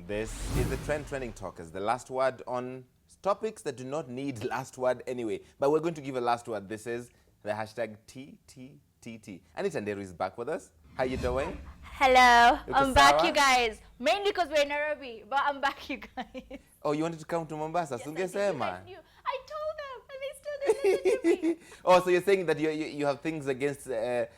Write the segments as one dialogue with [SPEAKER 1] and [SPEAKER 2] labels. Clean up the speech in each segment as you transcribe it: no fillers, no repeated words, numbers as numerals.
[SPEAKER 1] This is the trending talkers, the last word on topics that do not need last word anyway. But we're going to give a last word. This is the hashtag TTTT. Anita Nderu is back with us. How you doing?
[SPEAKER 2] Hello, I'm back, you guys. Mainly because we're in Nairobi, but I'm back, you guys.
[SPEAKER 1] Oh, you wanted to come to Mombasa?
[SPEAKER 2] Yes, I told them, and they still didn't listen to me.
[SPEAKER 1] Oh, so you're saying that you have things against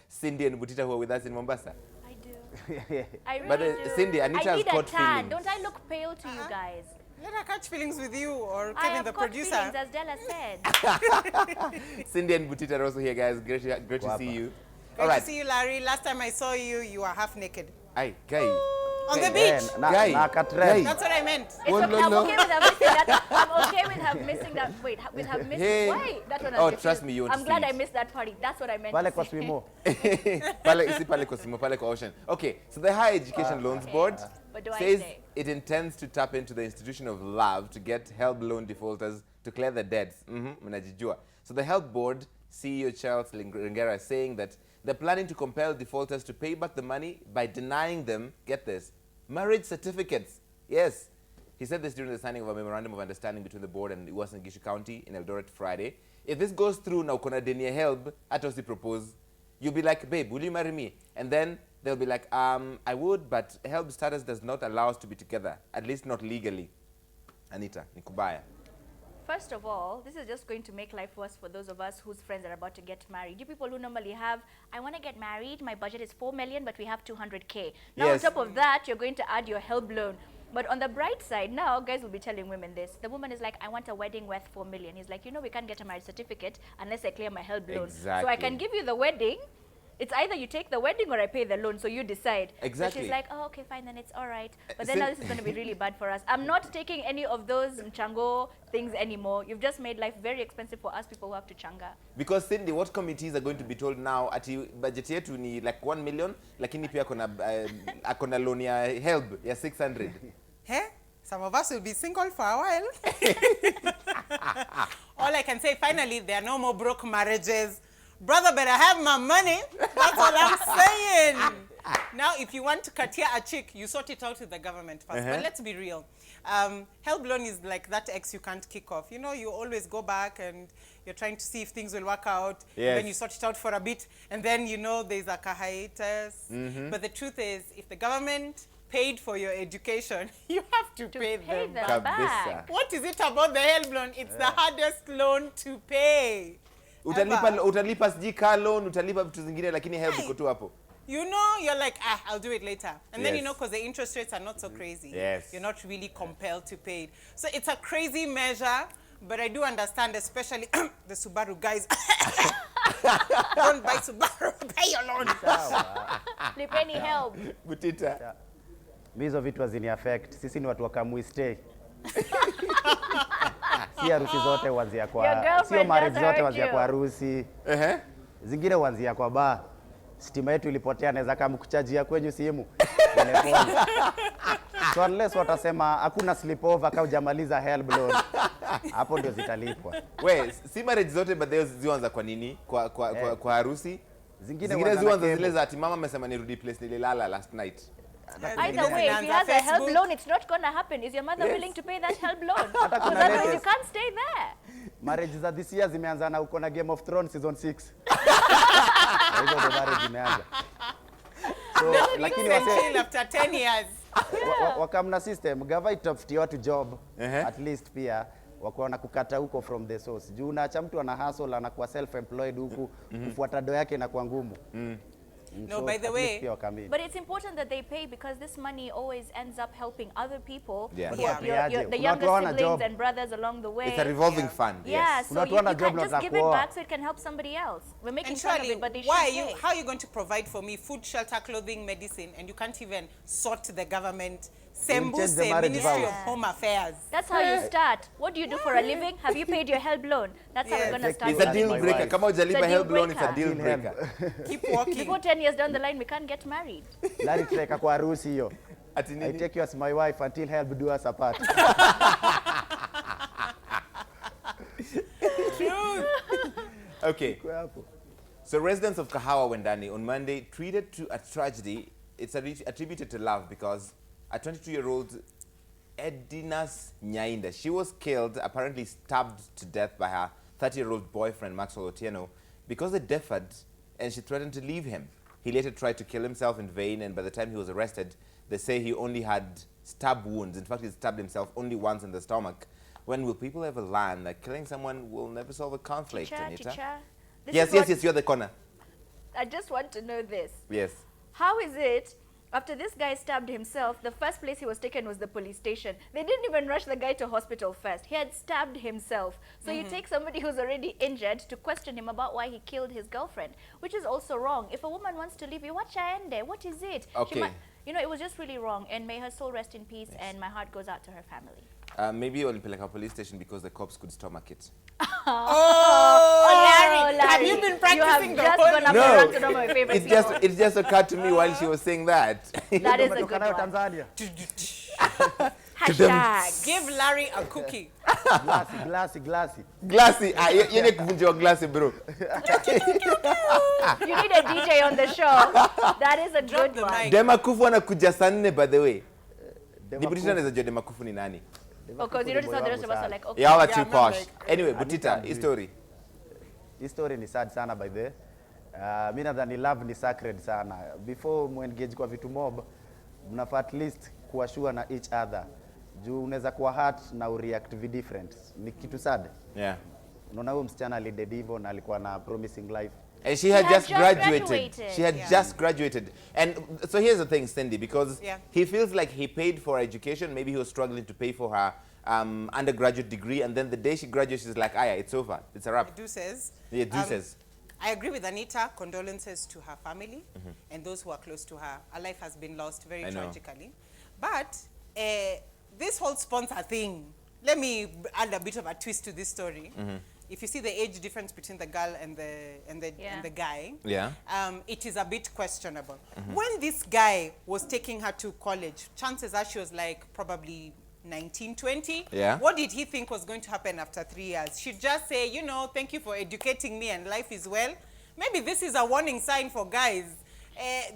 [SPEAKER 1] Cindy and Butita who are with us in Mombasa?
[SPEAKER 2] I do. I really
[SPEAKER 1] But
[SPEAKER 2] do.
[SPEAKER 1] Cindy, Anita has caught feelings.
[SPEAKER 2] Don't I look pale to you guys?
[SPEAKER 3] Let her catch feelings with you or
[SPEAKER 2] I
[SPEAKER 3] Kevin,
[SPEAKER 2] have
[SPEAKER 3] the
[SPEAKER 2] caught
[SPEAKER 3] producer.
[SPEAKER 2] feelings, as Della said.
[SPEAKER 1] Cindy and Butita are also here, guys. Great to see you.
[SPEAKER 3] Great to see you, Larry. Last time I saw you, you were half naked.
[SPEAKER 1] Aye, guy.
[SPEAKER 3] On the beach.
[SPEAKER 1] Guy.
[SPEAKER 3] That's what I meant.
[SPEAKER 2] It's okay, I'm okay with her missing that. I'm okay with her missing that. Wait, with her missing.
[SPEAKER 1] Hey.
[SPEAKER 2] Why? That one.
[SPEAKER 1] Oh, trust me, you won't
[SPEAKER 2] I'm glad
[SPEAKER 1] see
[SPEAKER 2] I
[SPEAKER 1] it.
[SPEAKER 2] missed that party. That's what I meant.
[SPEAKER 4] Pale
[SPEAKER 2] to
[SPEAKER 4] kwa
[SPEAKER 2] say.
[SPEAKER 4] swimo.
[SPEAKER 1] Pale Kosimo, Pale Ocean. Okay, so the Higher Education Loans Board
[SPEAKER 2] What do I
[SPEAKER 1] says
[SPEAKER 2] say?
[SPEAKER 1] it intends to tap into the institution of love to get HELB loan defaulters to clear the debts. Mnajijua. So the HELB Board CEO Charles Lingera is saying that they're planning to compel defaulters to pay back the money by denying them, get this, marriage certificates. Yes. He said this during the signing of a memorandum of understanding between the board and Uasin Gishu County in Eldoret Friday. If this goes through now, kona deni ya HELB, atosi propose, you'll be like, babe, will you marry me? And then they'll be like, I would, but HELB status does not allow us to be together, at least not legally. Anita, nikubaya.
[SPEAKER 2] First of all, this is just going to make life worse for those of us whose friends are about to get married. You people who normally have, I want to get married, my budget is 4 million, but we have 200K. Now
[SPEAKER 1] Yes.
[SPEAKER 2] on top of that, you're going to add your HELB loan. But on the bright side, now guys will be telling women this. The woman is like, I want a wedding worth 4 million. He's like, you know, we can't get a marriage certificate unless I clear my HELB loan. So I
[SPEAKER 1] Exactly.
[SPEAKER 2] can give you the wedding. It's either you take the wedding or I pay the loan, so you decide.
[SPEAKER 1] Exactly.
[SPEAKER 2] So she's like, oh, okay, fine, then it's all right. But then now this is going to be really bad for us. I'm not taking any of those chango things anymore. You've just made life very expensive for us people who have to changa.
[SPEAKER 1] Because Cindy, what committees are going to be told now at budget yetu ni like 1 million, lakini pia akona loan ya HELB ya 600.
[SPEAKER 3] Hey, some of us will be single for a while. All I can say, finally, there are no more broke marriages. Brother better have my money. That's all I'm saying. Now, if you want to katia a chick, you sort it out with the government first. But let's be real. HELB loan is like that ex you can't kick off. You know, you always go back and you're trying to see if things will work out.
[SPEAKER 1] Yes.
[SPEAKER 3] Then you sort it out for a bit. And then, you know, there's a hiatus. But the truth is, if the government paid for your education, you have to pay them back.
[SPEAKER 2] back.
[SPEAKER 3] What is it about the HELB loan? It's the hardest loan to pay.
[SPEAKER 1] Utalipa siji car loan, utalipa vitu zingine, lakini HELB iko tu hapo.
[SPEAKER 3] You know, you're like, I'll do it later. And then,
[SPEAKER 1] Yes.
[SPEAKER 3] you know, because the interest rates are not so crazy.
[SPEAKER 1] Yes.
[SPEAKER 3] You're not really compelled to pay it. So it's a crazy measure, but I do understand, especially the Subaru guys. Don't buy Subaru, pay your loan.
[SPEAKER 2] Lipeni HELB.
[SPEAKER 1] Butita.
[SPEAKER 4] Hizo vitu hazini affect. Sisi ni watu wa Kamui stay. Si harusi zote huanzia
[SPEAKER 2] Your
[SPEAKER 4] kwa
[SPEAKER 2] girlfriend
[SPEAKER 4] sio marriage
[SPEAKER 2] does
[SPEAKER 4] zote
[SPEAKER 2] hurt
[SPEAKER 4] huanzia
[SPEAKER 2] you.
[SPEAKER 4] kwa harusi. Zingine huanzia kwa bar. Stima yetu ilipotea, naweza kama kuchajia kwenye simu. Telefoni. So unless watasema hakuna sleepover kama hujamaliza HELB loan. Hapo ndio zitalipwa.
[SPEAKER 1] We, si marriage zote but those ziwanza kwa nini? Kwa harusi? Zingine ziwanza zile za ati mama amesema nirudi place nililala last night.
[SPEAKER 2] Either way, if he has a HELB loan, it's not going to happen. Is your mother willing to pay that HELB loan? Because otherwise you can't stay there.
[SPEAKER 4] Marriage za this year zimeanza na uko na Game of Thrones season 6. Hizo ndo marriage zimeanza. So lakini wase
[SPEAKER 3] after 10 years.
[SPEAKER 4] wakamna system gava itafutia watu job at least pia wakaona kukata huko from the source. Juu unaacha mtu ana hustle anakuwa self employed huku kufuata do yake na kwa ngumu.
[SPEAKER 3] No, by the way,
[SPEAKER 2] but it's important that they pay because this money always ends up helping other people,
[SPEAKER 1] Yeah.
[SPEAKER 2] the younger siblings and brothers along the way.
[SPEAKER 1] It's a revolving fund.
[SPEAKER 2] Yeah,
[SPEAKER 1] Yes.
[SPEAKER 2] so you can't just give it back so it can help somebody else. We're making
[SPEAKER 3] and
[SPEAKER 2] fun of
[SPEAKER 3] surely,
[SPEAKER 2] it, but they should
[SPEAKER 3] why are
[SPEAKER 2] pay.
[SPEAKER 3] how are you going to provide for me food, shelter, clothing, medicine, and you can't even sort the government?
[SPEAKER 4] change the marriage
[SPEAKER 3] Ministry
[SPEAKER 4] vows.
[SPEAKER 3] of Home Affairs.
[SPEAKER 2] That's how you start. What do you do for a living? Have you paid your HELB loan? That's how we're going to start.
[SPEAKER 1] It's a deal
[SPEAKER 4] My
[SPEAKER 1] breaker.
[SPEAKER 4] wife.
[SPEAKER 1] Kama hujalipa
[SPEAKER 2] It's a deal
[SPEAKER 1] HELB loan, it's a
[SPEAKER 2] breaker.
[SPEAKER 1] deal breaker.
[SPEAKER 3] Keep walking.
[SPEAKER 2] Before 10 years down the line, we can't get married.
[SPEAKER 4] Lari tutaweka kwa harusi hiyo.
[SPEAKER 1] Ati
[SPEAKER 4] I
[SPEAKER 1] nini?
[SPEAKER 4] take you as my wife until HELB do us apart.
[SPEAKER 1] Okay. So residents of Kahawa Wendani on Monday treated to a tragedy. It's attributed to love because a 22-year-old Edinas Nyainda. She was killed, apparently stabbed to death by her 30-year-old boyfriend, Maxwell Otieno, because they differed and she threatened to leave him. He later tried to kill himself in vain, and by the time he was arrested, they say he only had stab wounds. In fact, he stabbed himself only once in the stomach. When will people ever learn that killing someone will never solve a conflict, Anita? Yes, you're the corner.
[SPEAKER 2] I just want to know this.
[SPEAKER 1] Yes.
[SPEAKER 2] How is it, after this guy stabbed himself, the first place he was taken was the police station? They didn't even rush the guy to hospital first. He had stabbed himself. So you take somebody who's already injured to question him about why he killed his girlfriend, which is also wrong. If a woman wants to leave you, what is it?
[SPEAKER 1] Okay.
[SPEAKER 2] You know, it was just really wrong, and may her soul rest in peace, and my heart goes out to her family.
[SPEAKER 1] Maybe on Peleka police station because the cops could stomach it.
[SPEAKER 3] Larry, have you been practicing the whole?
[SPEAKER 1] No, it just occurred to me while she was saying that.
[SPEAKER 2] That is a good one.
[SPEAKER 4] Tanzania.
[SPEAKER 2] Hashtag.
[SPEAKER 3] Give Larry a cookie.
[SPEAKER 4] Glassy.
[SPEAKER 1] Glassy. You need to your glassy, bro.
[SPEAKER 2] You need a DJ on the show. That is a good one.
[SPEAKER 1] Demakufu anakuja saa 4, by the way. Butita anaweza jua Demakufu ni nani?
[SPEAKER 2] Because you notice how the rest of us are like, okay.
[SPEAKER 1] Yeah, too posh. Anyway, Butita, history.
[SPEAKER 4] History ni sad sana by the way. Mimi nadhani love ni sacred sana. Before muengage kwa vitu mob, mnafaa at least kuwa sure na each other. Juu unaweza kuwa hurt na ureact different. Ni kitu sad.
[SPEAKER 1] Yeah.
[SPEAKER 4] Unaona huyo msichana alided hivyo na alikuwa na promising life.
[SPEAKER 1] And she had just graduated. She had just graduated. And so here's the thing, Cindy, because he feels like he paid for her education. Maybe he was struggling to pay for her undergraduate degree. And then the day she graduates, she's like, it's over. It's a wrap.
[SPEAKER 3] Deuces.
[SPEAKER 1] Yeah, deuces.
[SPEAKER 3] I agree with Anita. Condolences to her family and those who are close to her. Her life has been lost very tragically. But this whole sponsor thing, let me add a bit of a twist to this story. If you see the age difference between the girl and the guy, it is a bit questionable. When this guy was taking her to college, chances are she was like probably 19, 20. What did he think was going to happen after 3 years? She'd just say, you know, thank you for educating me and life is well. Maybe this is a warning sign for guys.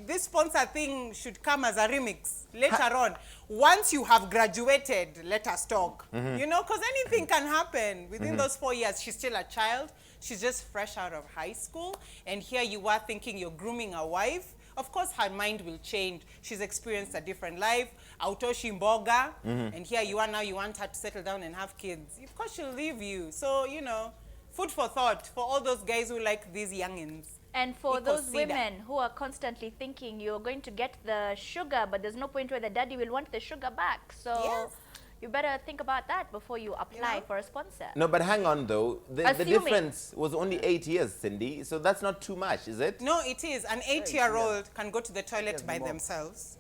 [SPEAKER 3] This sponsor thing should come as a remix later on. Once you have graduated, let us talk. You know, because anything can happen. Within those 4 years, she's still a child. She's just fresh out of high school. And here you are thinking you're grooming a wife. Of course, her mind will change. She's experienced a different life. Autoshi mboga. And here you are now, you want her to settle down and have kids. Of course, she'll leave you. So, you know, food for thought for all those guys who like these youngins.
[SPEAKER 2] And for those women who are constantly thinking you're going to get the sugar, but there's no point where the daddy will want the sugar back. So you better think about that before you apply for a sponsor.
[SPEAKER 1] No, but hang on though. The difference was only 8 years, Cindy. So that's not too much, is it?
[SPEAKER 3] No, it is. An 8-year-old can go to the toilet by themselves.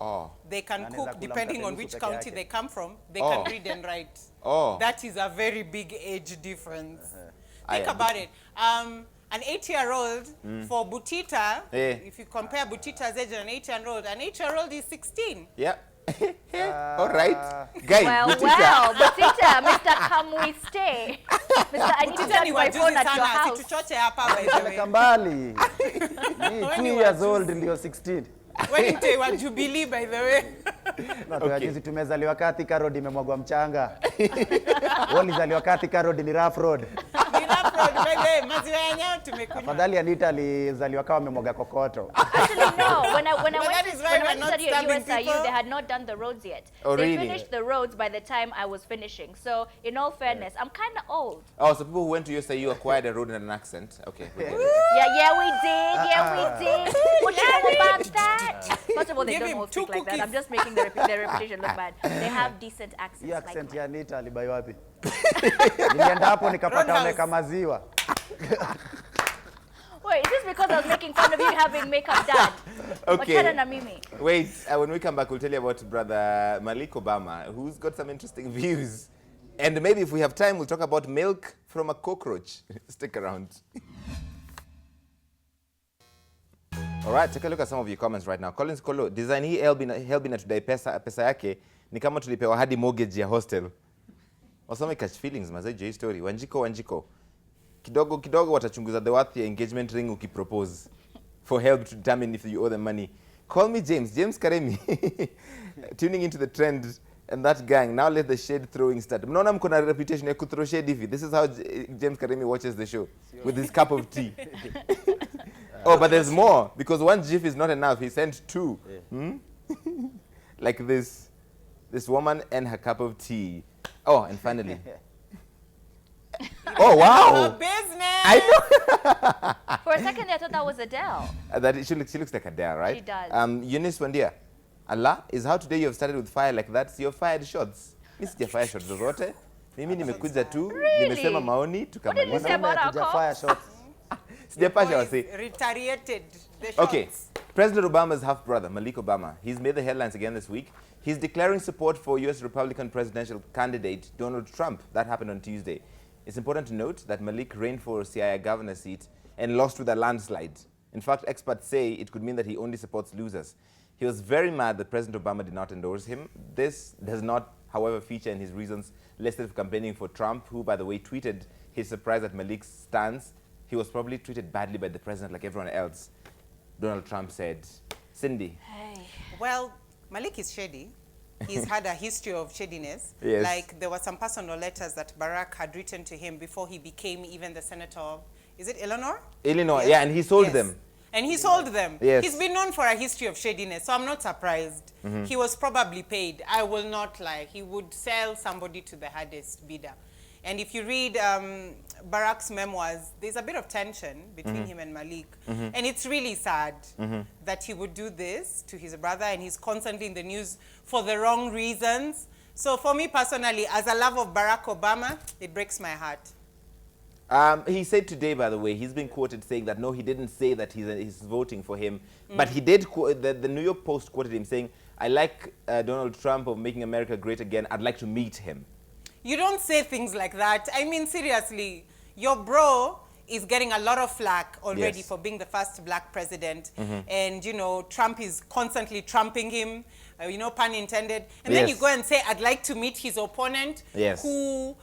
[SPEAKER 3] They can cook depending on which county they come from. They can read and write. That is a very big age difference. Think about it. An 8-year-old for Butita, if you compare Butita's age and an 8-year-old is 16.
[SPEAKER 1] Yeah. All right. Guys,
[SPEAKER 2] Butita, Mr. Come We Stay. Mr. I need to touch my phone at your house.
[SPEAKER 4] Peleka mbali. 2 years old ndio 16.
[SPEAKER 3] When you wa Jubilee, by the way.
[SPEAKER 4] Juzi tumezaliwa Kathika Road imemwagwa mchanga. Walizaliwa Kathika Road ni rough road. Afadhali Anita alizaliwa kama amemwaga kokoto.
[SPEAKER 2] Actually, no. When I went to study at USIU, they had not done the roads yet. They finished the roads by the time I was finishing. So, in all fairness, I'm kind of old.
[SPEAKER 1] Oh, so people who went to USIU acquired a road and an accent. Okay.
[SPEAKER 2] Yeah, we did. What do you know about that? First of all, they don't all speak like that. I'm just making their reputation look bad. They have decent accents.
[SPEAKER 4] Hii accent ya Anita alibai wapi? Nilienda hapo nikapata wameka maziwa.
[SPEAKER 2] Wait, is this because I was making fun of you having makeup dad?
[SPEAKER 1] Okay.
[SPEAKER 2] Na mimi?
[SPEAKER 1] Wait, when we come back, we'll tell you about brother Malik Obama, who's got some interesting views. And maybe if we have time, we'll talk about milk from a cockroach. Stick around. All right, take a look at some of your comments right now. Collins Kolo, design hii HELB inatudai pesa yake ni kama tulipewa hadi mortgage ya hostel. Wasome catch feelings mazejo hii story. Wanjiko. Kidogo watachunguza the worth ya engagement ring ukipropose for HELB to determine if you owe them money. Call me James Karemi. Tuning into the trend and that gang, now let the shade throwing start. Mnaona mko na reputation ya kuthrow shade hivi. This is how James Karemi watches the show, with his cup of tea. Oh, but there's more, because one GIF is not enough. He sent 2. Like this woman and her cup of tea. Oh, and finally. Oh, wow.
[SPEAKER 3] Business.
[SPEAKER 1] I know.
[SPEAKER 2] For a second, I thought that was Adele.
[SPEAKER 1] She looks like Adele, right?
[SPEAKER 2] She does.
[SPEAKER 1] Eunice Wandia. Allah, is how today you have started with fire like that. So you've fired shots. Mimi sijafire shots zozote. Mimi nimekuja tu, nimesema maoni tukamaliza.
[SPEAKER 2] What did you say about our
[SPEAKER 4] Hatujafire
[SPEAKER 2] cops?
[SPEAKER 4] shots.
[SPEAKER 1] Sijapasha wase.
[SPEAKER 3] Retaliated the shots.
[SPEAKER 1] Okay, President Obama's half-brother, Malik Obama, he's made the headlines again this week. He's declaring support for U.S. Republican presidential candidate Donald Trump. That happened on Tuesday. It's important to note that Malik ran for CIA governor seat and lost with a landslide. In fact, experts say it could mean that he only supports losers. He was very mad that President Obama did not endorse him. This does not, however, feature in his reasons listed for campaigning for Trump, who, by the way, tweeted his surprise at Malik's stance. He was probably treated badly by the president like everyone else. Donald Trump said. Cindy.
[SPEAKER 2] Hey.
[SPEAKER 3] Well, Malik is shady. He's had a history of shadiness.
[SPEAKER 1] Yes.
[SPEAKER 3] Like, there were some personal letters that Barack had written to him before he became even the senator of, is it Illinois?
[SPEAKER 1] Illinois,
[SPEAKER 3] Yes.
[SPEAKER 1] yeah, and he sold
[SPEAKER 3] Yes.
[SPEAKER 1] them.
[SPEAKER 3] And he sold them.
[SPEAKER 1] Yes.
[SPEAKER 3] He's been known for a history of shadiness, so I'm not surprised. He was probably paid. I will not lie. He would sell somebody to the hardest bidder. And if you read Barack's memoirs, there's a bit of tension between him and Malik. And it's really sad that he would do this to his brother, and he's constantly in the news for the wrong reasons. So for me personally, as a lover of Barack Obama, it breaks my heart.
[SPEAKER 1] He said today, by the way, he's been quoted saying that, no, he didn't say that he's voting for him. But he did, the New York Post quoted him saying, I like Donald Trump of making America great again. I'd like to meet him.
[SPEAKER 3] You don't say things like that. I mean, seriously, your bro is getting a lot of flack already
[SPEAKER 1] Yes.
[SPEAKER 3] for being the first black president. And, you know, Trump is constantly trumping him, you know, pun intended. And then you
[SPEAKER 1] Yes.
[SPEAKER 3] go and say, I'd like to meet his opponent
[SPEAKER 1] Yes.
[SPEAKER 3] who,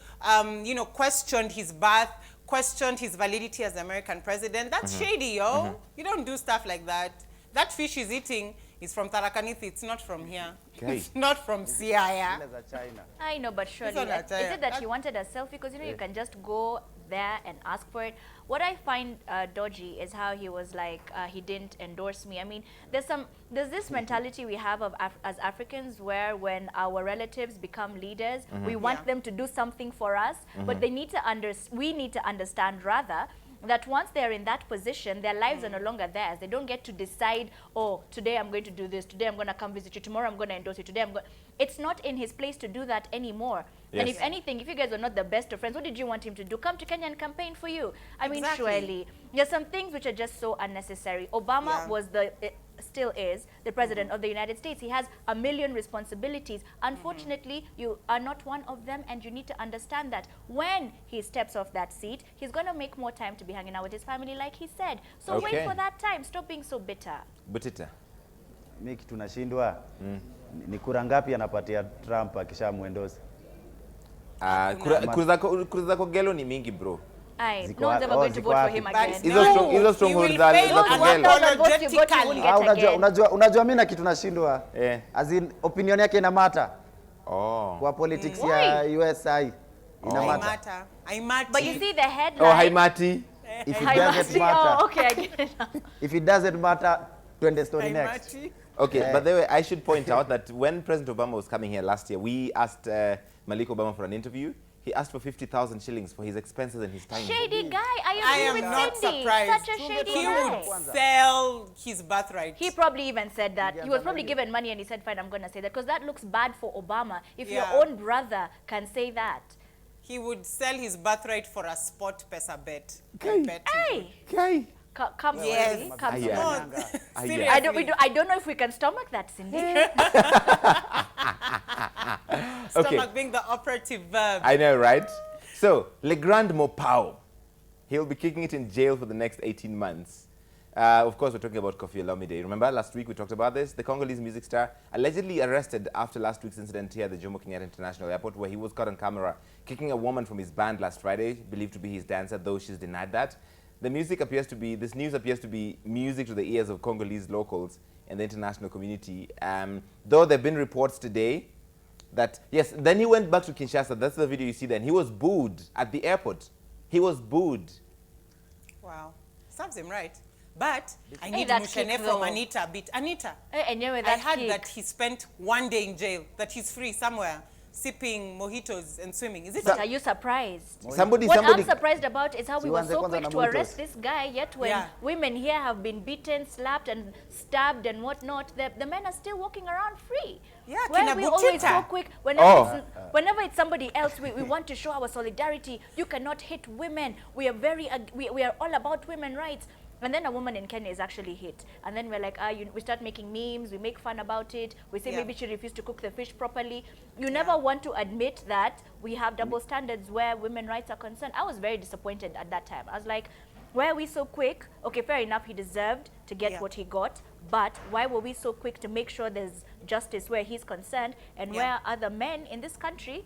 [SPEAKER 3] you know, questioned his birth, questioned his validity as the American president. That's shady, yo. You don't do stuff like that. That fish he's eating is from Tarakanith. It's not from here.
[SPEAKER 1] Okay.
[SPEAKER 3] It's not from Siaya.
[SPEAKER 4] Zile za China.
[SPEAKER 2] I know, but surely,
[SPEAKER 3] not
[SPEAKER 2] is
[SPEAKER 3] China.
[SPEAKER 2] it that he wanted a selfie? Because, you know, you can just go there and ask for it. What I find dodgy is how he was like, he didn't endorse me. I mean, there's this mentality we have of as Africans where when our relatives become leaders, we want them to do something for us, but they need to we need to understand rather that once they're in that position, their lives are no longer theirs. They don't get to decide, oh, today I'm going to do this, today I'm going to come visit you, tomorrow I'm going to endorse you, today I'm going... It's not in his place to do that anymore.
[SPEAKER 1] Yes.
[SPEAKER 2] And if anything, if you guys are not the best of friends, what did you want him to do? Come to Kenya and campaign for you. I mean,
[SPEAKER 3] Exactly.
[SPEAKER 2] surely. There's some things which are just so unnecessary. Obama was still is the president of the United States. He has a million responsibilities. Unfortunately, you are not one of them, and you need to understand that when he steps off that seat, he's going to make more time to be hanging out with his family, like he said. So
[SPEAKER 1] Okay.
[SPEAKER 2] wait for that time. Stop being so bitter.
[SPEAKER 1] Butita.
[SPEAKER 4] Mi kitu nashindwa ni kura ngapi anapatia Trump akishamwendoza?
[SPEAKER 1] Kura zako gelo ni mingi, bro.
[SPEAKER 2] Aye,
[SPEAKER 4] Ziko
[SPEAKER 2] no one's ever
[SPEAKER 4] wa-
[SPEAKER 2] going to vote for him
[SPEAKER 3] But
[SPEAKER 2] again.
[SPEAKER 1] Hizo stronghold za
[SPEAKER 3] he will fail
[SPEAKER 1] Kogelo.
[SPEAKER 3] unapologetically.
[SPEAKER 2] Get
[SPEAKER 4] Unajua,
[SPEAKER 2] again.
[SPEAKER 4] unajua mimi na kitu nashindwa.
[SPEAKER 1] Eh.
[SPEAKER 4] As in opinion yake ina matter
[SPEAKER 1] Oh.
[SPEAKER 4] kwa politics ya USI ina
[SPEAKER 3] I
[SPEAKER 4] matter.
[SPEAKER 3] matter. I matter.
[SPEAKER 2] But you see the headline.
[SPEAKER 1] Oh, hi, Mati.
[SPEAKER 4] If it
[SPEAKER 2] Hi,
[SPEAKER 4] doesn't
[SPEAKER 2] Masi.
[SPEAKER 4] matter,
[SPEAKER 2] Oh, okay, I get it now.
[SPEAKER 4] if it doesn't matter, twende story
[SPEAKER 3] I
[SPEAKER 4] next.
[SPEAKER 3] matter.
[SPEAKER 1] Okay, but the way I should point out that when President Obama was coming here last year, we asked Malik Obama for an interview. He asked for 50,000 shillings for his expenses and his time.
[SPEAKER 2] Shady guy. I
[SPEAKER 3] I
[SPEAKER 2] agree
[SPEAKER 3] am
[SPEAKER 2] with
[SPEAKER 3] not
[SPEAKER 2] Cindy.
[SPEAKER 3] surprised.
[SPEAKER 2] Such a shady
[SPEAKER 3] He
[SPEAKER 2] guy.
[SPEAKER 3] would sell his birthright.
[SPEAKER 2] He probably even said that. He was probably given money and he said, fine, I'm going to say that. Because that looks bad for Obama. If
[SPEAKER 3] Yeah.
[SPEAKER 2] your own brother can say that.
[SPEAKER 3] He would sell his birthright for a spot pesa bet.
[SPEAKER 1] Okay.
[SPEAKER 3] I bet he
[SPEAKER 2] Hey,
[SPEAKER 1] Okay.
[SPEAKER 2] come
[SPEAKER 3] Yes.
[SPEAKER 2] slowly. Come
[SPEAKER 1] Aye,
[SPEAKER 2] slowly.
[SPEAKER 1] aye.
[SPEAKER 3] would.
[SPEAKER 1] Aye,
[SPEAKER 3] Seriously.
[SPEAKER 2] I don't know if we can stomach that, Cindy.
[SPEAKER 3] Stomach being the operative verb.
[SPEAKER 1] I know, right? So, Legrand Mopao, he'll be kicking it in jail for the next 18 months. Of course, we're talking about Koffi Olomide. Remember last week we talked about this? The Congolese music star allegedly arrested after last week's incident here at the Jomo Kenyatta International Airport, where he was caught on camera kicking a woman from his band last Friday, believed to be his dancer, though she's denied that. This news appears to be music to the ears of Congolese locals and the international community. Though there have been reports today that, yes, then he went back to Kinshasa. That's the video you see then. He was booed at the airport. He was booed.
[SPEAKER 3] Wow. Serves him right. But I need
[SPEAKER 2] that
[SPEAKER 3] Mushene
[SPEAKER 2] kick,
[SPEAKER 3] from
[SPEAKER 2] though.
[SPEAKER 3] Anita a bit. Anita,
[SPEAKER 2] And yeah,
[SPEAKER 3] I
[SPEAKER 2] that
[SPEAKER 3] heard
[SPEAKER 2] kick.
[SPEAKER 3] that he spent 1 day in jail, that he's free somewhere, sipping mojitos and swimming. Is it
[SPEAKER 2] But are you surprised?
[SPEAKER 1] Somebody,
[SPEAKER 2] What I'm surprised about is how we were
[SPEAKER 4] Siwanze
[SPEAKER 2] so
[SPEAKER 4] kwanza
[SPEAKER 2] quick
[SPEAKER 4] na
[SPEAKER 2] to arrest
[SPEAKER 4] mojitos.
[SPEAKER 2] this guy, yet when
[SPEAKER 3] Yeah.
[SPEAKER 2] women here have been beaten, slapped, and stabbed and whatnot, the men are still walking around free.
[SPEAKER 3] Yeah,
[SPEAKER 2] Why
[SPEAKER 3] kina
[SPEAKER 2] are we always so
[SPEAKER 3] Butita.
[SPEAKER 2] quick?
[SPEAKER 1] Oh.
[SPEAKER 2] Whenever it's somebody else, we want to show our solidarity. You cannot hit women. We are we are all about women rights. And then a woman in Kenya is actually hit. And then we're like, we start making memes, we make fun about it. We say
[SPEAKER 3] Yeah.
[SPEAKER 2] maybe she refused to cook the fish properly. You never want to admit that we have double standards where women's rights are concerned. I was very disappointed at that time. I was like, why are we so quick? Okay, fair enough, he deserved to get
[SPEAKER 3] Yeah.
[SPEAKER 2] what he got. But why were we so quick to make sure there's justice where he's concerned and
[SPEAKER 3] Yeah.
[SPEAKER 2] where other men in this country,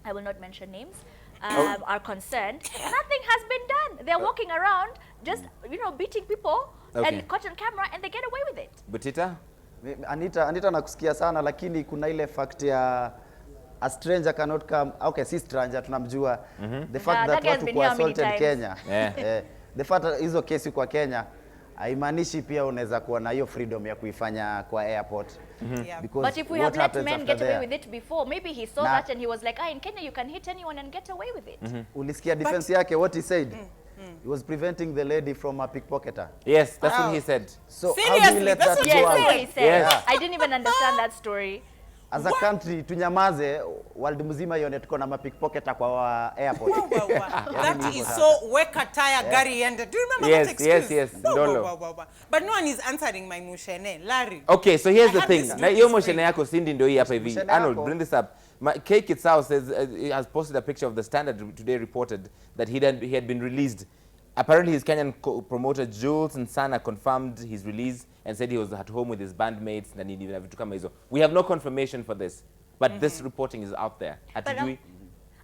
[SPEAKER 2] I will not mention names,
[SPEAKER 1] Oh.
[SPEAKER 2] are concerned, nothing has been done. They're walking around just, beating people
[SPEAKER 1] Okay.
[SPEAKER 2] and caught on camera and they get away with it.
[SPEAKER 1] Butita?
[SPEAKER 4] Anita nakusikia sana, lakini kuna ile fact ya a stranger cannot come. Okay, si stranger, tunamjua. The fact
[SPEAKER 2] that
[SPEAKER 4] that
[SPEAKER 2] guy's
[SPEAKER 4] watu
[SPEAKER 2] been
[SPEAKER 4] kwa
[SPEAKER 2] here many
[SPEAKER 4] assaulted
[SPEAKER 2] times.
[SPEAKER 4] Kenya.
[SPEAKER 1] Yeah.
[SPEAKER 4] The fact that hizo kesi kwa Kenya haimaanishi pia unaweza kuwa na hiyo freedom ya kuifanya kwa airport.
[SPEAKER 3] Yeah.
[SPEAKER 4] Because
[SPEAKER 2] But if we
[SPEAKER 4] what
[SPEAKER 2] have let
[SPEAKER 4] happens
[SPEAKER 2] men
[SPEAKER 4] after
[SPEAKER 2] get away
[SPEAKER 4] there?
[SPEAKER 2] with it before, maybe he saw
[SPEAKER 4] Nah.
[SPEAKER 2] that and he was like, in Kenya you can hit anyone and get away with it.
[SPEAKER 4] Ulisikia defense yake, what he said? He was preventing the lady from a pickpocketer.
[SPEAKER 1] Yes, that's
[SPEAKER 3] Wow.
[SPEAKER 1] what he said.
[SPEAKER 4] So how do
[SPEAKER 3] Seriously,
[SPEAKER 4] we let
[SPEAKER 3] that's
[SPEAKER 4] that
[SPEAKER 3] what
[SPEAKER 2] Yes,
[SPEAKER 3] you
[SPEAKER 4] go
[SPEAKER 2] that's
[SPEAKER 3] said.
[SPEAKER 2] what
[SPEAKER 4] out?
[SPEAKER 2] he said.
[SPEAKER 1] Yes.
[SPEAKER 2] I didn't even understand that story.
[SPEAKER 4] As a country tunyamaze, world mzima ione tuko na mapickpocketer kwa airport.
[SPEAKER 3] That is so weka tire gari ended. Do you remember
[SPEAKER 1] Yes,
[SPEAKER 3] that excuse?
[SPEAKER 1] yes, Ndolo.
[SPEAKER 3] But no one is answering my Mushene. Larry.
[SPEAKER 1] Okay, so here's
[SPEAKER 3] I
[SPEAKER 1] the
[SPEAKER 3] had
[SPEAKER 1] thing.
[SPEAKER 3] this
[SPEAKER 1] Na
[SPEAKER 3] dude
[SPEAKER 1] hiyo
[SPEAKER 3] this
[SPEAKER 1] moshene
[SPEAKER 3] spring.
[SPEAKER 1] yako Cindy ndio hii hapa hivi.
[SPEAKER 4] Moshene
[SPEAKER 1] Arnold,
[SPEAKER 4] yako.
[SPEAKER 1] bring this up. Cake itself says it has posted a picture of the Standard today reported that he had been released. Apparently his Kenyan promoter Jules Nsana confirmed his release and said he was at home with his bandmates na nini na vitu kama hizo. We have no confirmation for this, but this reporting is out there. Hatujui.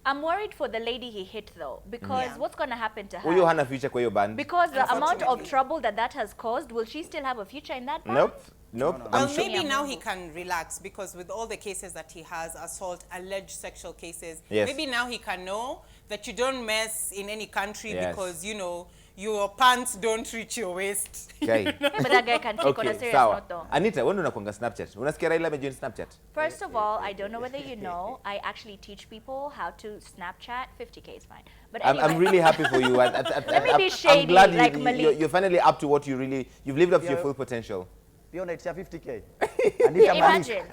[SPEAKER 2] I'm worried for the lady he hit though, because
[SPEAKER 3] Yeah.
[SPEAKER 2] what's going to happen to her?
[SPEAKER 1] Huyo hana future kwa hiyo band.
[SPEAKER 2] Because the amount of
[SPEAKER 3] Unfortunately.
[SPEAKER 2] trouble that has caused, will she still have a future in that band?
[SPEAKER 1] Nope.
[SPEAKER 3] Well,
[SPEAKER 1] I'm sure.
[SPEAKER 3] maybe now he can relax because with all the cases that he has, assault, alleged sexual cases,
[SPEAKER 1] Yes.
[SPEAKER 3] maybe now he can know that you don't mess in any country
[SPEAKER 1] Yes.
[SPEAKER 3] because, your pants don't reach your waist.
[SPEAKER 1] Okay.
[SPEAKER 2] But that guy can take on a
[SPEAKER 1] Okay,
[SPEAKER 2] serious
[SPEAKER 1] sawa.
[SPEAKER 2] note though.
[SPEAKER 1] Anita, wewe unakuanga Snapchat. Unasikia Raila amejoin Snapchat?
[SPEAKER 2] First of all, I don't know whether you know, I actually teach people how to Snapchat. 50K is fine. But anyway,
[SPEAKER 1] I'm really happy for you.
[SPEAKER 2] Let me be
[SPEAKER 1] I'm
[SPEAKER 2] shady,
[SPEAKER 1] glad
[SPEAKER 2] like Malik.
[SPEAKER 1] you're finally up to what you've lived up to your
[SPEAKER 4] Yeah.
[SPEAKER 1] full potential.
[SPEAKER 4] Pia unaitisha 50k. Anita Malik.
[SPEAKER 2] imagine.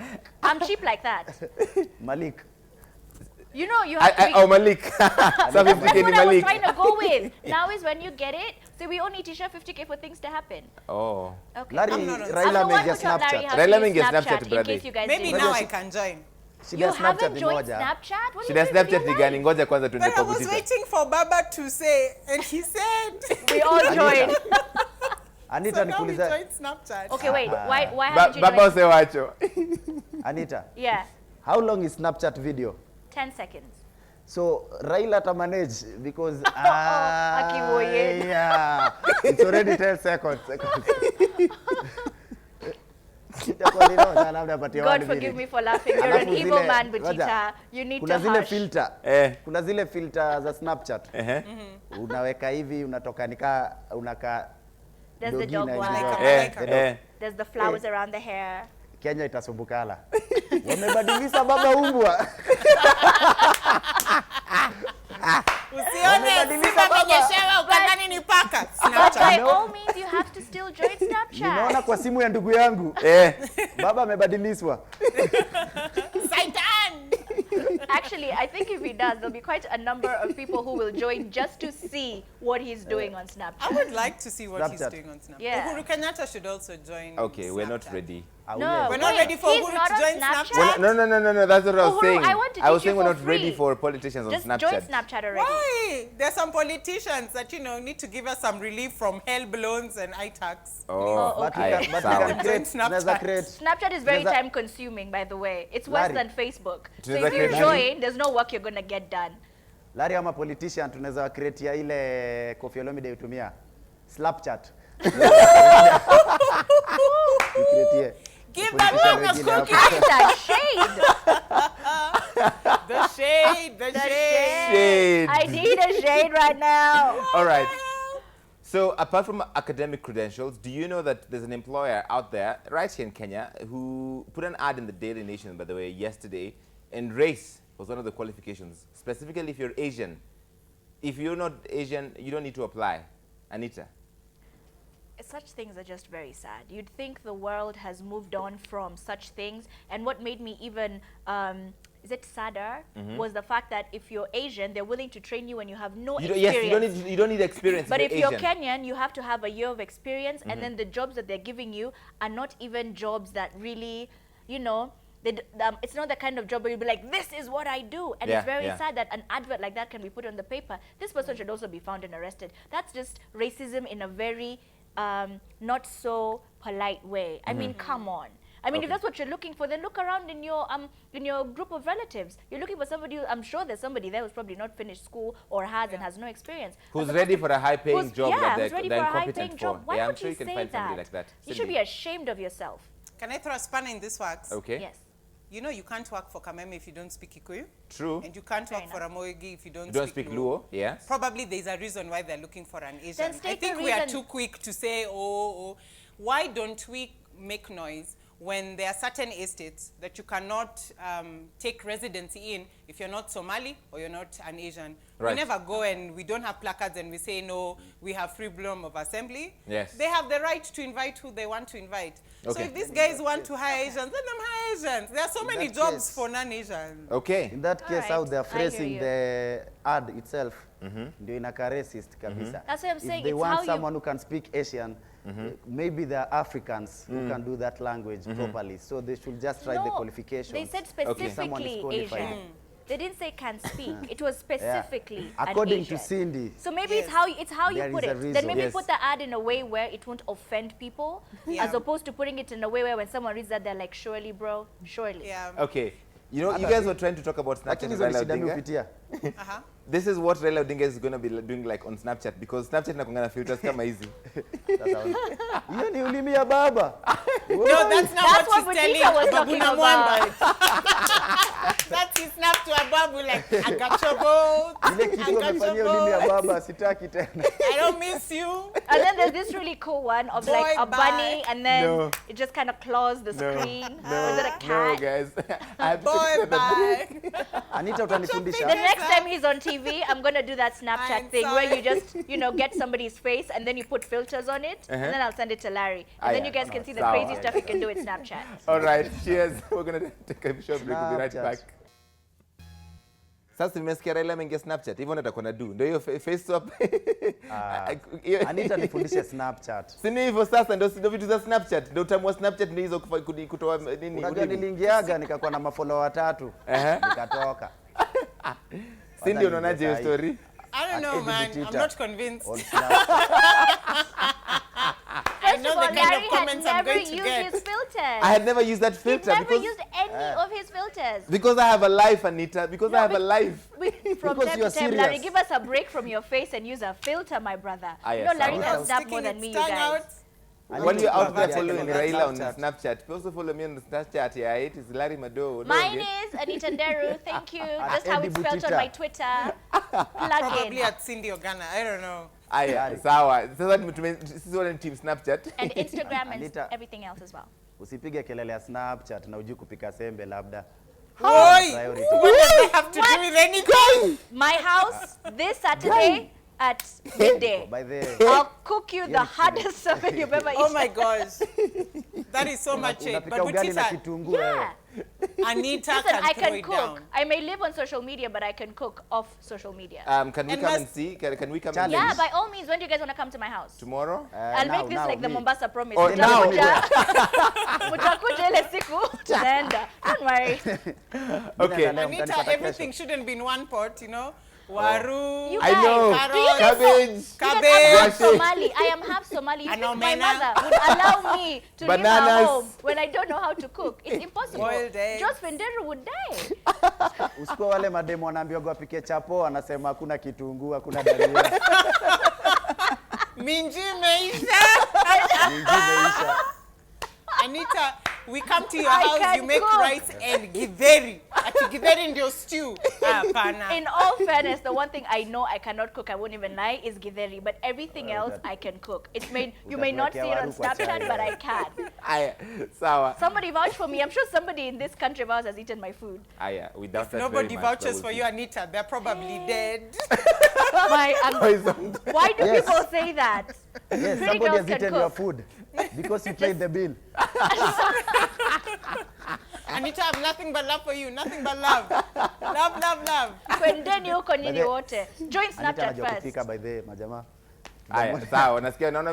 [SPEAKER 2] I'm cheap like that.
[SPEAKER 4] Malik.
[SPEAKER 2] You know, you have to be...
[SPEAKER 1] Oh, Malik. So
[SPEAKER 2] That's
[SPEAKER 1] 50K
[SPEAKER 2] what
[SPEAKER 1] ni
[SPEAKER 2] I was
[SPEAKER 1] Malik.
[SPEAKER 2] trying to go with. Now is when you get it. So we only teach her 50K for things to happen.
[SPEAKER 1] Oh.
[SPEAKER 2] Okay.
[SPEAKER 4] Larry,
[SPEAKER 3] I'm not on-
[SPEAKER 2] I'm
[SPEAKER 4] Raila
[SPEAKER 2] the one
[SPEAKER 4] ameingia
[SPEAKER 2] who taught Larry
[SPEAKER 4] Snapchat.
[SPEAKER 2] how
[SPEAKER 1] Raila
[SPEAKER 2] to use
[SPEAKER 1] ameingia
[SPEAKER 2] Snapchat,
[SPEAKER 1] Snapchat,
[SPEAKER 2] in
[SPEAKER 1] brother.
[SPEAKER 2] case you guys
[SPEAKER 3] Maybe
[SPEAKER 2] didn't
[SPEAKER 3] now
[SPEAKER 2] know.
[SPEAKER 3] I can join.
[SPEAKER 4] Shida
[SPEAKER 2] You
[SPEAKER 4] ya Snapchat
[SPEAKER 2] haven't
[SPEAKER 4] ni
[SPEAKER 2] joined
[SPEAKER 4] moja.
[SPEAKER 2] Snapchat? What are
[SPEAKER 1] Shida
[SPEAKER 2] you
[SPEAKER 1] ya
[SPEAKER 2] doing with
[SPEAKER 1] Snapchat
[SPEAKER 2] your
[SPEAKER 1] ni gani?
[SPEAKER 2] life?
[SPEAKER 1] Ngoja kwanza tuende
[SPEAKER 3] But I
[SPEAKER 1] kwa
[SPEAKER 3] was
[SPEAKER 1] Butita.
[SPEAKER 3] waiting for Baba to say, and he said,
[SPEAKER 2] We all joined.
[SPEAKER 4] Anita
[SPEAKER 3] so now we
[SPEAKER 4] nikuuliza.
[SPEAKER 3] joined Snapchat.
[SPEAKER 2] Okay, wait. Why haven't you
[SPEAKER 1] Baba
[SPEAKER 2] joined?
[SPEAKER 1] usewacho.
[SPEAKER 4] Anita,
[SPEAKER 2] Yeah.
[SPEAKER 4] how long is Snapchat video?
[SPEAKER 2] 10 seconds.
[SPEAKER 4] So Raila ta manage because
[SPEAKER 2] Akiboye.
[SPEAKER 4] yeah, it's already 10 seconds. Itakuwa ni roho sana, labda apatie
[SPEAKER 2] God
[SPEAKER 4] 1
[SPEAKER 2] forgive
[SPEAKER 4] minute.
[SPEAKER 2] me for laughing. You're an
[SPEAKER 4] Alafu
[SPEAKER 2] evil
[SPEAKER 4] zile-
[SPEAKER 2] man,
[SPEAKER 4] ngoja.
[SPEAKER 2] Butita. You need
[SPEAKER 4] Kuna
[SPEAKER 2] to
[SPEAKER 4] zile
[SPEAKER 2] hush.
[SPEAKER 4] filter.
[SPEAKER 1] Eh.
[SPEAKER 4] Kuna zile filter za Snapchat. Unaweka hivi unatoka unakaa
[SPEAKER 2] There's the
[SPEAKER 4] dogi
[SPEAKER 2] dog
[SPEAKER 4] na
[SPEAKER 2] one.
[SPEAKER 4] hivi.
[SPEAKER 3] Malaika.
[SPEAKER 2] There's the flowers around the hair.
[SPEAKER 4] Kenya itasumbukala. Wamebadilisha baba umbwa.
[SPEAKER 3] Usione
[SPEAKER 4] Wamebadilisha
[SPEAKER 3] simba
[SPEAKER 4] baba.
[SPEAKER 3] amenyeshewa ukadhani ni paka.
[SPEAKER 2] But by
[SPEAKER 3] Snapchat.
[SPEAKER 2] all means, you have to still join
[SPEAKER 4] Nimeona
[SPEAKER 2] Snapchat.
[SPEAKER 4] kwa simu ya ndugu yangu. Baba amebadilishwa.
[SPEAKER 3] Satan!
[SPEAKER 2] Actually, I think if he does, there'll be quite a number of people who will join just to see what he's doing on
[SPEAKER 3] I
[SPEAKER 2] Snapchat.
[SPEAKER 3] would like to see what he's
[SPEAKER 4] Snapchat.
[SPEAKER 3] doing on Snapchat.
[SPEAKER 2] Yeah.
[SPEAKER 3] Uhuru Kenyatta should also join.
[SPEAKER 1] Okay, we're not
[SPEAKER 3] Snapchat.
[SPEAKER 1] ready.
[SPEAKER 2] No,
[SPEAKER 3] We're not
[SPEAKER 2] wait,
[SPEAKER 3] ready for
[SPEAKER 2] he's
[SPEAKER 3] Uhuru
[SPEAKER 2] not
[SPEAKER 3] to
[SPEAKER 2] on
[SPEAKER 3] join
[SPEAKER 2] Snapchat.
[SPEAKER 1] No, that's what I was
[SPEAKER 2] Uhuru,
[SPEAKER 1] saying.
[SPEAKER 2] I want to
[SPEAKER 1] I was
[SPEAKER 2] teach you
[SPEAKER 1] saying we're
[SPEAKER 2] for
[SPEAKER 1] not ready
[SPEAKER 2] free.
[SPEAKER 1] for politicians on
[SPEAKER 2] Just
[SPEAKER 1] Snapchat.
[SPEAKER 2] join Snapchat already.
[SPEAKER 3] Why? There's some politicians that, need to give us some relief from HELB loans and ITAX.
[SPEAKER 1] Oh,
[SPEAKER 4] But we
[SPEAKER 2] Okay.
[SPEAKER 4] can, but
[SPEAKER 1] sawa.
[SPEAKER 4] we can create,
[SPEAKER 3] Snapchat.
[SPEAKER 4] tunaweza create.
[SPEAKER 2] Snapchat is very
[SPEAKER 4] Tunaweza-
[SPEAKER 2] time consuming, by the way. It's worse
[SPEAKER 4] Larry.
[SPEAKER 2] than Facebook. So
[SPEAKER 1] Tunaweza
[SPEAKER 2] if you
[SPEAKER 1] create-
[SPEAKER 2] join, there's no work you're going to get done.
[SPEAKER 4] Larry ama politician tunaweza create ya ile Koffi Olomide hutumia. Snapchat. Create.
[SPEAKER 3] Give that man a cookie.
[SPEAKER 2] Hashtag shade.
[SPEAKER 3] The shade, the shade.
[SPEAKER 1] Shade.
[SPEAKER 2] I need a shade right now.
[SPEAKER 1] All right. So apart from academic credentials, do you know that there's an employer out there right here in Kenya who put an ad in the Daily Nation, by the way, yesterday, and race was one of the qualifications, specifically if you're Asian. If you're not Asian, you don't need to apply. Anita?
[SPEAKER 2] Such things are just very sad. You'd think the world has moved on from such things, and what made me even is it sadder was the fact that if you're Asian, they're willing to train you when you have no experience.
[SPEAKER 1] Yes, you don't need experience.
[SPEAKER 2] But if you're
[SPEAKER 1] Asian.
[SPEAKER 2] Kenyan, you have to have a year of experience, and then the jobs that they're giving you are not even jobs that really, you know, it's not the kind of job where you'll be like, this is what I do. And it's very sad that an advert like that can be put on the paper. This person should also be found and arrested. That's just racism in a very not so polite way. I mean, come on. I mean, if that's what you're looking for, then look around in your group of relatives. You're looking for somebody who, I'm sure there's somebody there who's probably not finished school or has and has no experience.
[SPEAKER 1] Who's ready for a high-paying job that
[SPEAKER 2] who's ready
[SPEAKER 1] they're
[SPEAKER 2] for a
[SPEAKER 1] incompetent
[SPEAKER 2] high-paying
[SPEAKER 1] for.
[SPEAKER 2] job. Why
[SPEAKER 1] I'm
[SPEAKER 2] would
[SPEAKER 1] sure
[SPEAKER 2] you
[SPEAKER 1] you can
[SPEAKER 2] say
[SPEAKER 1] find somebody
[SPEAKER 2] that?
[SPEAKER 1] like that.
[SPEAKER 2] You should be ashamed of yourself.
[SPEAKER 3] Can I throw a spanner in this works?
[SPEAKER 1] Okay.
[SPEAKER 2] Yes.
[SPEAKER 3] You know you can't work for Kameme if you don't speak Kikuyu.
[SPEAKER 1] True.
[SPEAKER 3] And you can't
[SPEAKER 2] Fair
[SPEAKER 3] work for Amoigi if you don't,
[SPEAKER 1] You don't speak Luo, yes.
[SPEAKER 3] Probably there's a reason why they're looking for an Asian.
[SPEAKER 2] Then state
[SPEAKER 3] I think
[SPEAKER 2] the
[SPEAKER 3] we are
[SPEAKER 2] reason.
[SPEAKER 3] too quick to say, why don't we make noise when there are certain estates that you cannot take residency in if you're not Somali or you're not an Asian.
[SPEAKER 1] Right.
[SPEAKER 3] We never go and we don't have placards and we say, no, we have freedom of assembly.
[SPEAKER 1] Yes.
[SPEAKER 3] They have the right to invite who they want to invite. So
[SPEAKER 1] Okay.
[SPEAKER 3] if these guys want to hire Asians, let them hire Asians. There are so many
[SPEAKER 4] that
[SPEAKER 3] jobs
[SPEAKER 4] case-
[SPEAKER 3] for non-Asians.
[SPEAKER 1] Okay.
[SPEAKER 4] In that case,
[SPEAKER 2] Alright,
[SPEAKER 4] how they're
[SPEAKER 2] I hear
[SPEAKER 4] phrasing
[SPEAKER 2] you.
[SPEAKER 4] the ad itself, ndio inaka racist kabisa.
[SPEAKER 2] That's what I'm saying,
[SPEAKER 4] If they
[SPEAKER 2] it's
[SPEAKER 4] want
[SPEAKER 2] how you-
[SPEAKER 4] someone who can speak Asian, maybe they're Africans who can do that language properly. So they should just write the qualifications.
[SPEAKER 2] They said
[SPEAKER 4] Someone is
[SPEAKER 2] specifically
[SPEAKER 4] qualified.
[SPEAKER 2] Asian. They didn't say can speak. It was specifically an
[SPEAKER 4] According
[SPEAKER 2] Asian.
[SPEAKER 4] to Cindy,
[SPEAKER 2] So maybe
[SPEAKER 3] Yes.
[SPEAKER 2] it's how you
[SPEAKER 4] There
[SPEAKER 2] put
[SPEAKER 4] is a
[SPEAKER 2] it. Then
[SPEAKER 4] reason.
[SPEAKER 2] maybe
[SPEAKER 1] Yes.
[SPEAKER 2] put the ad in a way where it won't offend people,
[SPEAKER 3] Yeah.
[SPEAKER 2] as opposed to putting it in a way where when someone reads that they're like, surely, bro, surely.
[SPEAKER 3] Yeah.
[SPEAKER 1] Okay. You know, you guys were trying to talk about Snapchat
[SPEAKER 4] lakini
[SPEAKER 1] and
[SPEAKER 4] hizo ni
[SPEAKER 1] Raila
[SPEAKER 4] shida mimi
[SPEAKER 1] Odinga.
[SPEAKER 4] hupitia.
[SPEAKER 1] This is what Raila Odinga is going to be doing like on Snapchat, because Snapchat inakuanga na filters kama hizi.
[SPEAKER 4] Sasa hiyo ni ulimi ya baba.
[SPEAKER 3] No, that's not
[SPEAKER 2] That's
[SPEAKER 3] what
[SPEAKER 2] what
[SPEAKER 3] she's telling
[SPEAKER 2] Butita was
[SPEAKER 3] Babu
[SPEAKER 2] talking
[SPEAKER 3] na
[SPEAKER 2] about.
[SPEAKER 3] Mwamba. That's his snap to a babu like, I got your boat.
[SPEAKER 4] Ile kitu wamefanyia ulimi ya baba sitaki tena.
[SPEAKER 3] I don't miss you.
[SPEAKER 2] And then there's this really cool one of like
[SPEAKER 3] Boy,
[SPEAKER 2] a bunny,
[SPEAKER 3] bye.
[SPEAKER 2] and then
[SPEAKER 1] No.
[SPEAKER 2] it just kind of claws the screen. Or is it a
[SPEAKER 1] No,
[SPEAKER 2] cat?
[SPEAKER 1] guys. I have to
[SPEAKER 3] Boy,
[SPEAKER 1] take that.
[SPEAKER 3] bye.
[SPEAKER 4] Anita utanifundisha.
[SPEAKER 2] The next time he's on TV, I'm gonna do that Snapchat
[SPEAKER 3] I'm
[SPEAKER 2] thing where
[SPEAKER 3] sorry.
[SPEAKER 2] you just, you know, get somebody's face and then you put filters on it, and then I'll send it to Larry, and then you guys can see the
[SPEAKER 1] Sawa.
[SPEAKER 2] crazy stuff you can do with Snapchat.
[SPEAKER 1] All right, cheers. We're going to take a short break. We'll be right
[SPEAKER 4] Snapchat.
[SPEAKER 1] back. Sasa nimesikia Raila ameingia Snapchat. Hivyo ndio atakuwa na do. Ndio hiyo face swap.
[SPEAKER 4] Anita nifundishe Snapchat.
[SPEAKER 1] Si ni hivyo sasa, ndio vitu za Snapchat. Ndio utamu wa Snapchat ndio hizo kutoa nini.
[SPEAKER 4] Unajua niliingiaga nikakuwa na mafollower 3. Nikatoka.
[SPEAKER 1] Si ndio unaonaje hiyo story?
[SPEAKER 3] I don't know, man. I'm
[SPEAKER 4] Butita.
[SPEAKER 3] not convinced.
[SPEAKER 4] On Snap.
[SPEAKER 3] I
[SPEAKER 2] First
[SPEAKER 3] know
[SPEAKER 2] of all,
[SPEAKER 3] the kind
[SPEAKER 2] Larry
[SPEAKER 3] of
[SPEAKER 2] had
[SPEAKER 3] comments I'm
[SPEAKER 2] never
[SPEAKER 3] going to
[SPEAKER 2] used
[SPEAKER 3] get.
[SPEAKER 2] his filters.
[SPEAKER 1] I had never used that
[SPEAKER 2] He's
[SPEAKER 1] filter
[SPEAKER 2] never
[SPEAKER 1] because
[SPEAKER 2] used any of his filters.
[SPEAKER 1] because I have a life, Anita. Because I have a life.
[SPEAKER 2] From
[SPEAKER 4] Because
[SPEAKER 2] time
[SPEAKER 4] you're
[SPEAKER 2] to time, Larry,
[SPEAKER 4] serious.
[SPEAKER 2] give us a break from your face and use a filter, my brother.
[SPEAKER 1] Ah,
[SPEAKER 2] You
[SPEAKER 1] yes,
[SPEAKER 2] know, Larry
[SPEAKER 1] I
[SPEAKER 2] can
[SPEAKER 1] will.
[SPEAKER 2] snap more than me, you
[SPEAKER 3] Tongue
[SPEAKER 2] guys.
[SPEAKER 3] out.
[SPEAKER 1] When you're out there
[SPEAKER 4] Yeah,
[SPEAKER 1] following
[SPEAKER 4] yeah,
[SPEAKER 1] Raila on
[SPEAKER 4] Snapchat.
[SPEAKER 1] Snapchat, also follow me on the Snapchat. Yeah, it is Larry Madowo.
[SPEAKER 2] Mine is Anita Nderu. Thank you. Just how
[SPEAKER 4] Eddie
[SPEAKER 2] it's spelled on
[SPEAKER 4] Butita.
[SPEAKER 2] my Twitter. Plug
[SPEAKER 3] Probably
[SPEAKER 2] in.
[SPEAKER 3] at Cindy Ogana. I don't know.
[SPEAKER 1] Aya, sawa. Sasa sisi wote ni team Snapchat.
[SPEAKER 2] And Instagram and
[SPEAKER 4] Anita.
[SPEAKER 2] everything else as well.
[SPEAKER 4] Usipige kelele ya Snapchat na ujui kupika sembe labda.
[SPEAKER 3] Boy,
[SPEAKER 4] Priority.
[SPEAKER 3] what does that have to do with anything?
[SPEAKER 2] My house this Saturday at midday.
[SPEAKER 4] By the
[SPEAKER 2] I'll cook you the hardest something you've ever eaten.
[SPEAKER 3] Oh my gosh. That is so much shade. But
[SPEAKER 4] unapika ugali na
[SPEAKER 3] Butita,
[SPEAKER 4] kitunguu wewe.
[SPEAKER 2] Yeah.
[SPEAKER 3] Anita
[SPEAKER 2] Listen,
[SPEAKER 3] can
[SPEAKER 2] I
[SPEAKER 3] throw
[SPEAKER 2] can
[SPEAKER 3] it
[SPEAKER 2] cook.
[SPEAKER 3] down.
[SPEAKER 2] I may live on social media, but I can cook off social media.
[SPEAKER 1] Can we
[SPEAKER 3] And
[SPEAKER 1] come
[SPEAKER 3] must-
[SPEAKER 1] and see? Can we come
[SPEAKER 4] Challenge.
[SPEAKER 1] and
[SPEAKER 2] Yeah,
[SPEAKER 1] see
[SPEAKER 2] by all means, when do you guys want to come to my house?
[SPEAKER 1] tomorrow?
[SPEAKER 2] I'll make this like the Mombasa promise.
[SPEAKER 1] Oh, now.
[SPEAKER 2] Mutakuja ile siku, tunaenda. Don't worry.
[SPEAKER 1] Okay.
[SPEAKER 4] Leo
[SPEAKER 3] Anita,
[SPEAKER 4] mtanipata
[SPEAKER 3] everything shouldn't be in one pot, you know? Waru,
[SPEAKER 2] You
[SPEAKER 1] I
[SPEAKER 2] guys,
[SPEAKER 1] know.
[SPEAKER 3] Carrots.
[SPEAKER 2] do you guys know-
[SPEAKER 1] Cabbage.
[SPEAKER 2] You guys,
[SPEAKER 3] Cabbage.
[SPEAKER 2] I'm half
[SPEAKER 1] Guache.
[SPEAKER 2] Somali. I am half Somali. You think my
[SPEAKER 3] Anomena.
[SPEAKER 2] mother would allow me to leave
[SPEAKER 1] Bananas.
[SPEAKER 2] her home when I don't know how to cook? It's impossible.
[SPEAKER 3] Boiled eggs.
[SPEAKER 2] Josephine Nderu would die.
[SPEAKER 4] Usikuwa wale mademo wanaambiwa wapike chapo, anasema hakuna kitunguu, hakuna dania.
[SPEAKER 3] Minji Meisha.
[SPEAKER 4] Nyingine isha.
[SPEAKER 3] Anita, We come to your
[SPEAKER 2] I
[SPEAKER 3] house,
[SPEAKER 2] can
[SPEAKER 3] you make
[SPEAKER 2] cook.
[SPEAKER 3] rice and githeri. Ati githeri in your stew. Pana.
[SPEAKER 2] In all fairness, the one thing I know I cannot cook, I won't even lie, is githeri. But everything else I can cook. You may not see it on Snapchat, but I can.
[SPEAKER 1] Sawa.
[SPEAKER 2] Somebody vouch for me. I'm sure somebody in this country of ours has eaten my food.
[SPEAKER 1] We doubt that
[SPEAKER 3] Nobody
[SPEAKER 1] very much,
[SPEAKER 3] vouches
[SPEAKER 1] but
[SPEAKER 3] for
[SPEAKER 1] we'll
[SPEAKER 3] you, Anita. They're probably dead.
[SPEAKER 1] Poisoned.
[SPEAKER 2] Why do people say that?
[SPEAKER 4] Yes,
[SPEAKER 2] Pretty
[SPEAKER 4] somebody
[SPEAKER 2] girls
[SPEAKER 4] has
[SPEAKER 2] can
[SPEAKER 4] eaten your
[SPEAKER 2] cook.
[SPEAKER 4] food because you paid the bill.
[SPEAKER 3] Anita, I have nothing but love for you. Nothing but love. Love, love, love.
[SPEAKER 2] Kwendeni huko nyinyi wote. Join
[SPEAKER 4] Anita
[SPEAKER 2] Snapchat
[SPEAKER 4] anajua
[SPEAKER 2] first.
[SPEAKER 4] kupika by the way, majamaa.
[SPEAKER 1] Aya, sawa, nasikia naona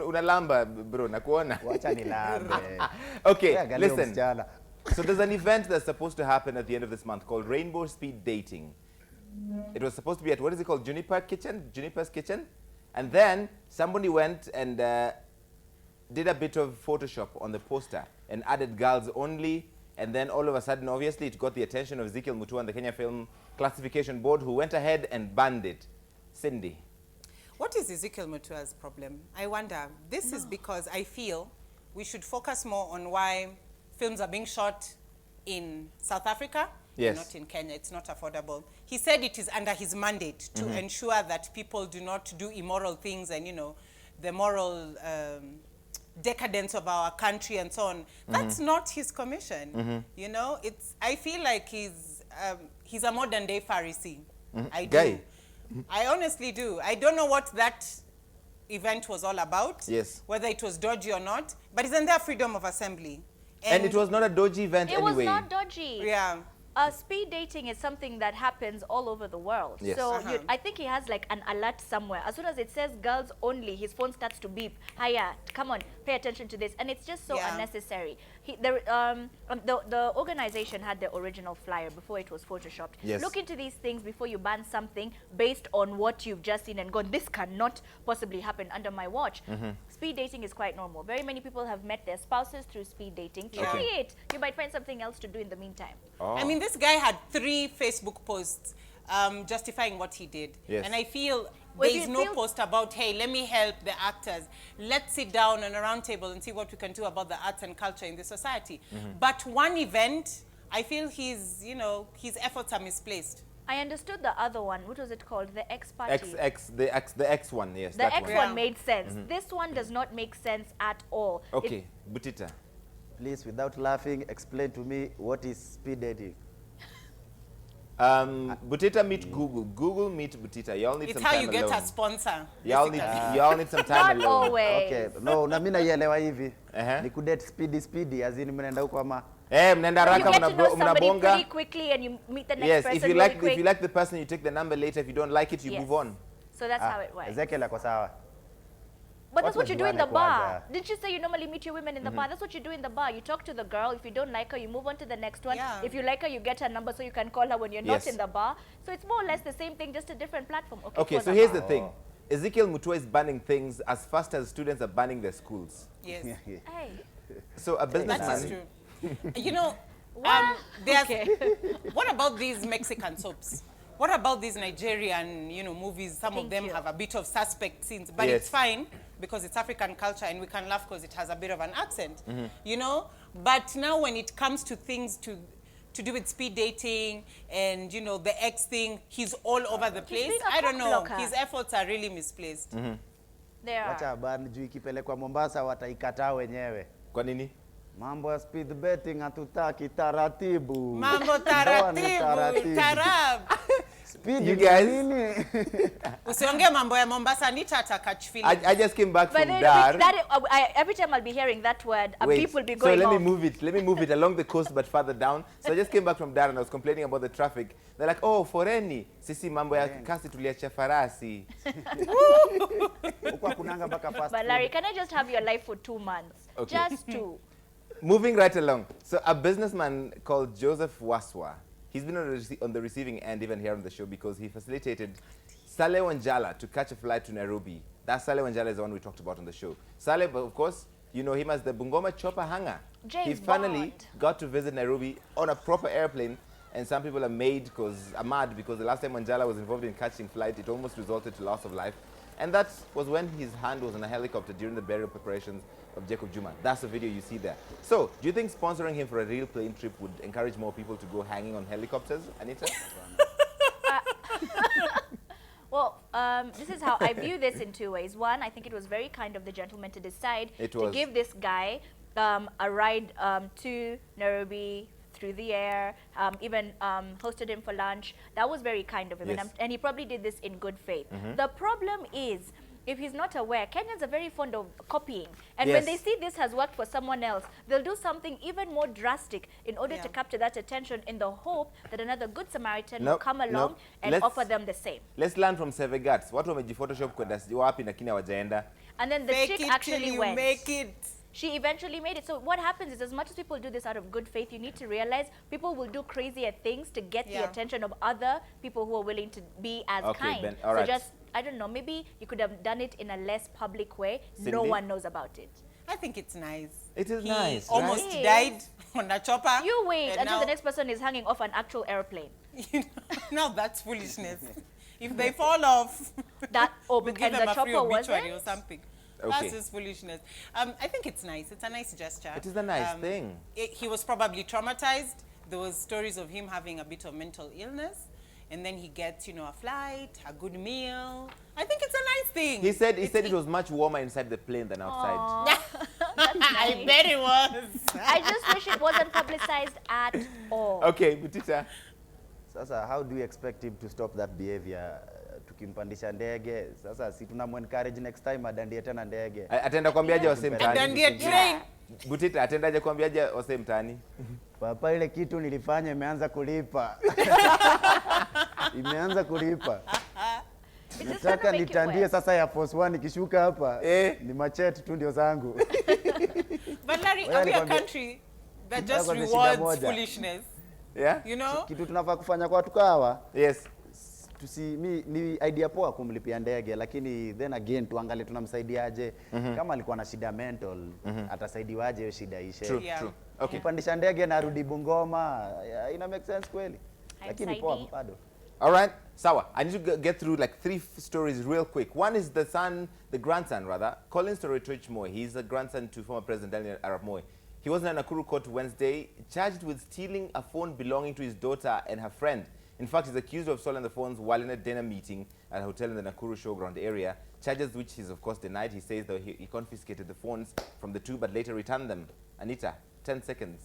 [SPEAKER 1] unalamba bro, nakuona.
[SPEAKER 4] Wacha nilambe.
[SPEAKER 1] Okay,
[SPEAKER 4] Angalia
[SPEAKER 1] listen.
[SPEAKER 4] msichana.
[SPEAKER 1] So there's an event that's supposed to happen at the end of this month called Rainbow Speed Dating. It was supposed to be at, what is it called, Juniper's Kitchen? And then somebody went and did a bit of Photoshop on the poster and added girls only. And then all of a sudden, obviously, it got the attention of Ezekiel Mutua and the Kenya Film Classification Board, who went ahead and banned it. Cindy.
[SPEAKER 3] What is Ezekiel Mutua's problem? I wonder. This is because I feel we should focus more on why films are being shot in South Africa,
[SPEAKER 1] Yes.
[SPEAKER 3] not in Kenya. It's not affordable. He said it is under his mandate to ensure that people do not do immoral things and, you know, the moral decadence of our country and so on. That's not his commission. You know, I feel like he's a modern day Pharisee. I do.
[SPEAKER 1] Guy.
[SPEAKER 3] I honestly do. I don't know what that event was all about.
[SPEAKER 1] Yes.
[SPEAKER 3] Whether it was dodgy or not, but isn't there freedom of assembly?
[SPEAKER 1] And it was not a dodgy event
[SPEAKER 2] It
[SPEAKER 1] anyway.
[SPEAKER 2] was not dodgy.
[SPEAKER 3] Yeah.
[SPEAKER 2] Speed dating is something that happens all over the world.
[SPEAKER 1] Yes.
[SPEAKER 2] So I think he has like an alert somewhere. As soon as it says girls only, his phone starts to beep. Hiya, come on, pay attention to this. And it's just so unnecessary. The organization had the original flyer before it was photoshopped.
[SPEAKER 1] Yes.
[SPEAKER 2] Look into these things before you ban something based on what you've just seen and gone, this cannot possibly happen under my watch. Speed dating is quite normal. Very many people have met their spouses through speed dating. Try it. You might find something else to do in the meantime.
[SPEAKER 1] Oh.
[SPEAKER 3] I mean, this guy had 3 Facebook posts justifying what he did.
[SPEAKER 1] Yes.
[SPEAKER 3] And I feel
[SPEAKER 2] Well,
[SPEAKER 3] there is no post about, hey, let me help the actors. Let's sit down on a round table and see what we can do about the arts and culture in the society. But one event, I feel his efforts are misplaced.
[SPEAKER 2] I understood the other one. What was it called? The X party.
[SPEAKER 1] The X one, yes.
[SPEAKER 2] The
[SPEAKER 1] that
[SPEAKER 2] X
[SPEAKER 1] one.
[SPEAKER 2] one made sense. This one does not make sense at all.
[SPEAKER 1] Okay, Butita.
[SPEAKER 4] Please, without laughing, explain to me what is speed dating.
[SPEAKER 1] Butita meet Google. Google meet Butita. Y'all need
[SPEAKER 3] It's
[SPEAKER 1] some
[SPEAKER 3] how
[SPEAKER 1] time
[SPEAKER 3] you get
[SPEAKER 1] alone.
[SPEAKER 3] a sponsor.
[SPEAKER 1] Y'all need some time
[SPEAKER 2] Not
[SPEAKER 1] alone.
[SPEAKER 2] always.
[SPEAKER 4] Okay, no, na mimi naielewa hivi.
[SPEAKER 1] Uh-huh.
[SPEAKER 4] Ni kudate speedy as in mnaenda huko ama
[SPEAKER 1] Mnaenda
[SPEAKER 2] You
[SPEAKER 1] haraka
[SPEAKER 2] get to know somebody pretty
[SPEAKER 1] mnabonga.
[SPEAKER 2] quickly and you meet the next
[SPEAKER 1] Yes,
[SPEAKER 2] person
[SPEAKER 1] if you
[SPEAKER 2] really
[SPEAKER 1] like
[SPEAKER 2] quick.
[SPEAKER 1] if you like the person, you take the number later. If you don't like it, you
[SPEAKER 2] Yes.
[SPEAKER 1] move on.
[SPEAKER 2] So that's how it works.
[SPEAKER 4] Ezekiel ako sawa.
[SPEAKER 2] But that's what you do in the
[SPEAKER 4] wajuane
[SPEAKER 2] bar.
[SPEAKER 4] kwanza.
[SPEAKER 2] Didn't you say you normally meet your women in the bar? That's what you do in the bar. You talk to the girl. If you don't like her, you move on to the next one.
[SPEAKER 3] Yeah.
[SPEAKER 2] If you like her, you get her number so you can call her when you're not
[SPEAKER 1] Yes.
[SPEAKER 2] in the bar. So it's more or less the same thing, just a different platform.
[SPEAKER 1] Okay,
[SPEAKER 2] for
[SPEAKER 1] so
[SPEAKER 2] the
[SPEAKER 1] here's
[SPEAKER 2] bar.
[SPEAKER 1] the thing. Ezekiel Mutua is banning things as fast as students are banning their schools.
[SPEAKER 3] Yes.
[SPEAKER 2] Hey.
[SPEAKER 1] So a
[SPEAKER 3] That
[SPEAKER 1] businessman.
[SPEAKER 3] is true. You know,
[SPEAKER 2] What?
[SPEAKER 3] there's,
[SPEAKER 2] Okay.
[SPEAKER 3] what about these Mexican soaps? What about these Nigerian, movies? Some
[SPEAKER 2] Thank
[SPEAKER 3] of them
[SPEAKER 2] you.
[SPEAKER 3] have a bit of suspect scenes, but
[SPEAKER 1] Yes.
[SPEAKER 3] it's fine because it's African culture and we can laugh because it has a bit of an accent, But now when it comes to things to do with speed dating and, the ex thing, he's all over the place.
[SPEAKER 2] being a
[SPEAKER 3] I don't know.
[SPEAKER 2] cockblocker.
[SPEAKER 3] His efforts are really misplaced.
[SPEAKER 2] There are.
[SPEAKER 4] Wacha ban juu ikipelekwa Mombasa wataikataa wenyewe.
[SPEAKER 1] Kwa nini?
[SPEAKER 4] Mambo ya speed betting hatutaki, taratibu.
[SPEAKER 3] Mambo
[SPEAKER 4] Ndoa ni
[SPEAKER 3] taratibu, tarab.
[SPEAKER 4] Speed
[SPEAKER 1] You
[SPEAKER 4] ni
[SPEAKER 1] guys-
[SPEAKER 4] nini?
[SPEAKER 3] Usiongee mambo ya Mombasa, Anita catch feelings.
[SPEAKER 1] I just came back
[SPEAKER 2] But
[SPEAKER 1] from
[SPEAKER 2] then
[SPEAKER 1] Dar.
[SPEAKER 2] every time I'll be hearing that word, a
[SPEAKER 1] Wait,
[SPEAKER 2] beep will be
[SPEAKER 1] so
[SPEAKER 2] going
[SPEAKER 1] let me
[SPEAKER 2] off.
[SPEAKER 1] move it. Let me move it along the coast, but further down. So I just came back from Dar and I was complaining about the traffic. They're like, oh, foreni. Sisi mambo ya kasi tuliacha farasi.
[SPEAKER 4] Huko hakunanga mpaka fast
[SPEAKER 2] But
[SPEAKER 4] food.
[SPEAKER 2] Larry, can I just have your life for 2 months?
[SPEAKER 1] Okay.
[SPEAKER 2] Just 2.
[SPEAKER 1] Moving right along. So a businessman called Joseph Waswa, he's been on the receiving end even here on the show because he facilitated Saleh Wanjala to catch a flight to Nairobi. That Saleh Wanjala is the one we talked about on the show. Saleh, but of course, you know him as the Bungoma chopper hanger.
[SPEAKER 2] James
[SPEAKER 1] He finally
[SPEAKER 2] Bond.
[SPEAKER 1] got to visit Nairobi on a proper airplane, and some people are mad because the last time Wanjala was involved in catching flight, it almost resulted to loss of life. And that was when his hand was on a helicopter during the burial preparations of Jacob Juma. That's the video you see there. So, do you think sponsoring him for a real plane trip would encourage more people to go hanging on helicopters, Anita?
[SPEAKER 2] Well, this is how I view this in two ways. One, I think it was very kind of the gentleman to decide to give this guy a ride to Nairobi through the air, even hosted him for lunch. That was very kind of him,
[SPEAKER 1] Yes.
[SPEAKER 2] and he probably did this in good faith. The problem is, if he's not aware, Kenyans are very fond of copying. And when they see this has worked for someone else, they'll do something even more drastic in order to capture that attention in the hope that another good Samaritan will come along and offer them the same.
[SPEAKER 1] Let's learn from Sevegats. Watu wamejiPhotoshop kwenda wapi lakini hawajaenda.
[SPEAKER 2] And then the chick actually went.
[SPEAKER 3] Make it.
[SPEAKER 2] She eventually made it. So what happens is, as much as people do this out of good faith, you need to realize people will do crazier things to get the attention of other people who are willing to be as kind.
[SPEAKER 1] Ben, all right.
[SPEAKER 2] So just, I don't know, maybe you could have done it in a less public way.
[SPEAKER 1] Cindy?
[SPEAKER 2] No one knows about it.
[SPEAKER 3] I think it's nice.
[SPEAKER 1] It is nice,
[SPEAKER 3] almost
[SPEAKER 2] right?
[SPEAKER 3] died on a chopper.
[SPEAKER 2] You wait
[SPEAKER 3] and
[SPEAKER 2] until
[SPEAKER 3] now,
[SPEAKER 2] the next person is hanging off an actual airplane.
[SPEAKER 3] Now that's foolishness. If they fall off,
[SPEAKER 2] That,
[SPEAKER 3] we
[SPEAKER 2] and
[SPEAKER 3] give
[SPEAKER 2] the
[SPEAKER 3] them a free
[SPEAKER 2] chopper
[SPEAKER 3] obituary or
[SPEAKER 2] wasn't?
[SPEAKER 3] something.
[SPEAKER 1] Okay.
[SPEAKER 3] That's just foolishness. I think it's nice. It's a nice gesture.
[SPEAKER 1] It is a nice thing.
[SPEAKER 3] He was probably traumatized. There was stories of him having a bit of mental illness. And then he gets, you know, a flight, a good meal. I think it's a nice thing.
[SPEAKER 1] He said it was much warmer inside the plane than outside.
[SPEAKER 2] Aw, that's nice.
[SPEAKER 3] I bet it was.
[SPEAKER 2] I just wish it wasn't publicized at all.
[SPEAKER 1] Okay, Butita.
[SPEAKER 4] Sasa, how do you expect him to stop that behavior? Tukimpandisha ndege, sasa si tunamu-encourage next time adandie tena ndege.
[SPEAKER 1] Atenda kuambiaje wase mtaani?
[SPEAKER 3] Adandie train.
[SPEAKER 1] Butita, atendaje kuambiaje wase mtaani?
[SPEAKER 4] Papa, ile kitu nilifanya imeanza kulipa. Imeanza kulipa. Nataka nitandie sasa ya Force 1 ikishuka hapa. Ni machete tu ndio zangu.
[SPEAKER 3] But Larry, are we a country that just rewards foolishness?
[SPEAKER 1] Yeah?
[SPEAKER 3] You know?
[SPEAKER 4] Kitu tunafaa kufanya kwa watu kawa.
[SPEAKER 1] Yes.
[SPEAKER 4] Ni idea poa kumlipia ndege, lakini then again tuangalie tunamsaidiaje. Kama alikuwa na shida mental, atasaidiwaje hiyo shida ishe.
[SPEAKER 1] True, true. Okay.
[SPEAKER 4] Kupandisha ndege na rudi Bungoma, ina make sense kweli. Lakini poa bado.
[SPEAKER 1] All right, Sawa. I need to get through like 3 stories real quick. One is the grandson rather, Collins Torotich Moi. He's a grandson to former President Daniel Arap Moi. He was in a Nakuru court Wednesday, charged with stealing a phone belonging to his daughter and her friend. In fact, he's accused of stealing the phones while in a dinner meeting at a hotel in the Nakuru showground area, charges which he's of course denied. He says that he confiscated the phones from the two but later returned them. Anita, 10 seconds.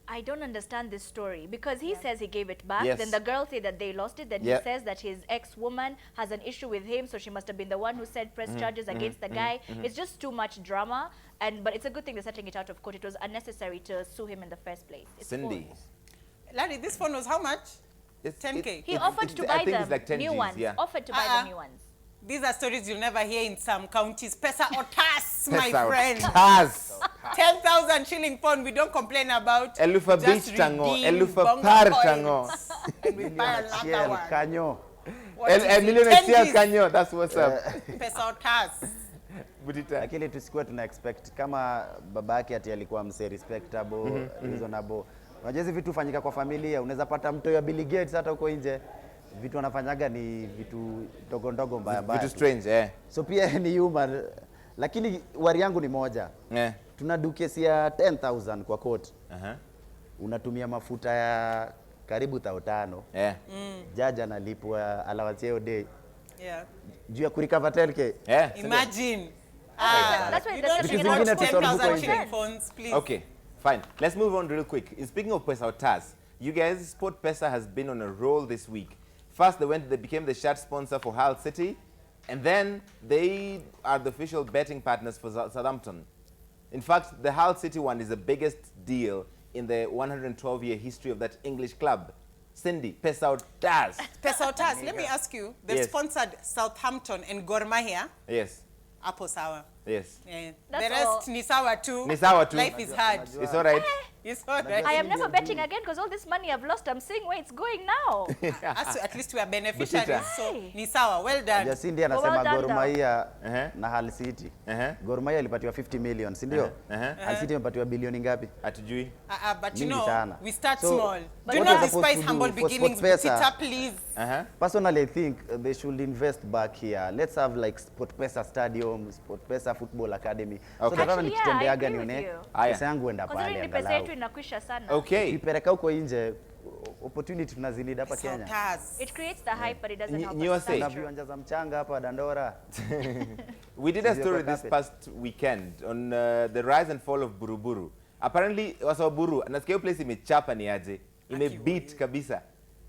[SPEAKER 2] I don't understand this story because he says he gave it back.
[SPEAKER 1] Yes.
[SPEAKER 2] Then the girl said that they lost it. Then he says that his ex-woman has an issue with him, so she must have been the one who said press charges against the guy. It's just too much drama. But it's a good thing they're setting it out of court. It was unnecessary to sue him in the first place. It's
[SPEAKER 1] Cindy.
[SPEAKER 2] phones.
[SPEAKER 3] Larry, this phone was how much?
[SPEAKER 1] It's
[SPEAKER 3] 10K.
[SPEAKER 2] He offered to buy them
[SPEAKER 1] like 10
[SPEAKER 2] new
[SPEAKER 1] Gs,
[SPEAKER 2] ones.
[SPEAKER 1] yeah.
[SPEAKER 2] Offered to buy the new ones.
[SPEAKER 3] These are stories you'll never hear in some counties. Pesa or tas, my
[SPEAKER 1] Pesa or
[SPEAKER 3] friend.
[SPEAKER 1] tas.
[SPEAKER 3] 10,000 shilling phone we don't complain about.
[SPEAKER 1] Elufa
[SPEAKER 3] Just
[SPEAKER 1] beach tango,
[SPEAKER 3] redeem
[SPEAKER 1] elufa
[SPEAKER 3] bongo
[SPEAKER 1] par
[SPEAKER 3] coins.
[SPEAKER 1] tango.
[SPEAKER 3] And we buy another
[SPEAKER 4] Chiel,
[SPEAKER 3] one.
[SPEAKER 4] kanyo.
[SPEAKER 3] What is it?
[SPEAKER 1] Million
[SPEAKER 3] 10
[SPEAKER 1] sia
[SPEAKER 3] Gs.
[SPEAKER 1] kanyo, that's what's up.
[SPEAKER 3] Pesa or tas.
[SPEAKER 1] Butita.
[SPEAKER 4] Lakini tusikuwe tuna expect kama babake ati alikuwa mse respectable, reasonable. Unajua hizi vitu fanyika kwa familia, unaweza pata mto ya Bill Gates hata huko nje. Vitu wanafanyaga ni vitu ndogo ndogo mbaya mbaya.
[SPEAKER 1] Vitu strange,
[SPEAKER 4] So pia ni human. Lakini wari yangu ni moja. Tuna do kesi ya 10,000 kwa court. Unatumia mafuta ya karibu 5,000. Judge analipwa allowance hiyo day. Juu ya kurecover 10K.
[SPEAKER 3] Imagine.
[SPEAKER 2] That's why
[SPEAKER 3] You
[SPEAKER 2] they're
[SPEAKER 3] don't
[SPEAKER 2] setting
[SPEAKER 3] want
[SPEAKER 2] it out of
[SPEAKER 3] 10,000
[SPEAKER 2] court.
[SPEAKER 3] shilling phones, please.
[SPEAKER 1] Okay, fine. Let's move on real quick. Speaking of Pesa or Tas, you guys, Sport Pesa has been on a roll this week. First, they became the shirt sponsor for Hull City, and then they are the official betting partners for Southampton. In fact, the Hull City one is the biggest deal in the 112-year history of that English club. Cindy, Pesa or Tas.
[SPEAKER 3] Pesa or tas, let me ask you. They've sponsored Southampton and Gor Mahia.
[SPEAKER 1] Yes.
[SPEAKER 3] Apo sawa.
[SPEAKER 1] Yes.
[SPEAKER 3] The
[SPEAKER 2] That's
[SPEAKER 3] rest
[SPEAKER 2] all.
[SPEAKER 3] ni sawa tu.
[SPEAKER 1] Ni sawa tu.
[SPEAKER 3] Life is hard.
[SPEAKER 1] It's all right.
[SPEAKER 3] It's all right.
[SPEAKER 2] I am never betting again because all this money I've lost, I'm seeing where it's going now.
[SPEAKER 3] At least we are beneficiaries.
[SPEAKER 1] Butita.
[SPEAKER 3] So ni sawa. Well done.
[SPEAKER 4] Jasindi anasema
[SPEAKER 2] Well done,
[SPEAKER 4] Gor Mahia
[SPEAKER 1] Uh-huh.
[SPEAKER 4] na Hull City.
[SPEAKER 1] Uh-huh.
[SPEAKER 4] Gor Mahia ilipatiwa 50 million, si ndio?
[SPEAKER 1] Uh-huh.
[SPEAKER 4] Hull City imepatiwa bilioni ngapi?
[SPEAKER 1] Hatujui.
[SPEAKER 3] But you
[SPEAKER 4] Mingi
[SPEAKER 3] know,
[SPEAKER 4] sana.
[SPEAKER 3] we start
[SPEAKER 4] So,
[SPEAKER 3] small.
[SPEAKER 4] what
[SPEAKER 3] Do
[SPEAKER 4] we're
[SPEAKER 3] not
[SPEAKER 4] supposed
[SPEAKER 3] despise
[SPEAKER 4] to do
[SPEAKER 3] humble
[SPEAKER 4] for
[SPEAKER 3] beginnings.
[SPEAKER 4] SportPesa-
[SPEAKER 3] Butita, please.
[SPEAKER 1] Uh-huh.
[SPEAKER 4] Personally, I think they should invest back here. Let's have like SportPesa Stadium, SportPesa Football Academy. So
[SPEAKER 1] Okay.
[SPEAKER 4] that
[SPEAKER 2] Actually, yeah, I
[SPEAKER 4] nikitembeaga
[SPEAKER 2] agree with
[SPEAKER 4] nione
[SPEAKER 2] you.
[SPEAKER 1] Aya.
[SPEAKER 4] pesa yangu enda
[SPEAKER 2] Considering
[SPEAKER 4] pale
[SPEAKER 2] ni pesa yetu
[SPEAKER 4] angalau.
[SPEAKER 2] inakwisha sana.
[SPEAKER 1] Okay.
[SPEAKER 4] Ukipeleka huko nje, opportunity tunazidi hapa
[SPEAKER 3] So
[SPEAKER 4] Kenya.
[SPEAKER 3] tas.
[SPEAKER 2] It creates the hype, but it doesn't help
[SPEAKER 1] You were
[SPEAKER 2] us.
[SPEAKER 1] saying?
[SPEAKER 4] Kuna
[SPEAKER 2] That's true.
[SPEAKER 4] viwanja za mchanga hapa Dandora.
[SPEAKER 1] We did a
[SPEAKER 4] Sisi
[SPEAKER 1] story
[SPEAKER 4] kwa
[SPEAKER 1] this
[SPEAKER 4] carpet.
[SPEAKER 1] past weekend on the rise and fall of Buruburu. Apparently, wasa wa Buru, nasikia hiyo place imechapa ni aje. Imebeat kabisa.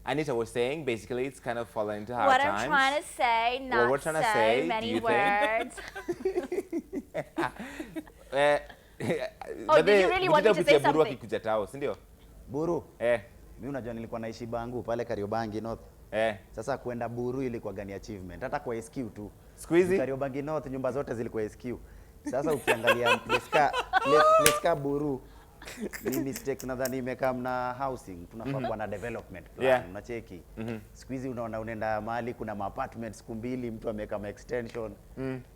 [SPEAKER 1] Anita was saying, basically, it's kind of fallen into hard
[SPEAKER 2] What
[SPEAKER 1] times.
[SPEAKER 2] I'm trying to say, not
[SPEAKER 1] we're trying to
[SPEAKER 2] say
[SPEAKER 1] say, do
[SPEAKER 2] many
[SPEAKER 1] you think?
[SPEAKER 2] words.
[SPEAKER 1] But
[SPEAKER 2] did you really want me to say
[SPEAKER 1] Buru
[SPEAKER 2] something?
[SPEAKER 1] akikuja tao, si ndio?
[SPEAKER 4] Buru.
[SPEAKER 1] Eh,
[SPEAKER 4] Mimi unajua nilikuwa naishi Bangu pale Kariobangi North.
[SPEAKER 1] eh.
[SPEAKER 4] Sasa kwenda Buru ilikuwa gani achievement. Hata kwa SQ tu.
[SPEAKER 1] Siku hizi?
[SPEAKER 4] Kariobangi North nyumba zote zilikuwa SQ. Sasa ukiangalia place ka Buru ni mistake nadhani imekaa na housing tunafaa kuwa na development plan
[SPEAKER 1] Yeah.
[SPEAKER 4] unacheki. Siku hizi unaona unaenda mahali kuna apartments siku mbili mtu ameweka ma extension.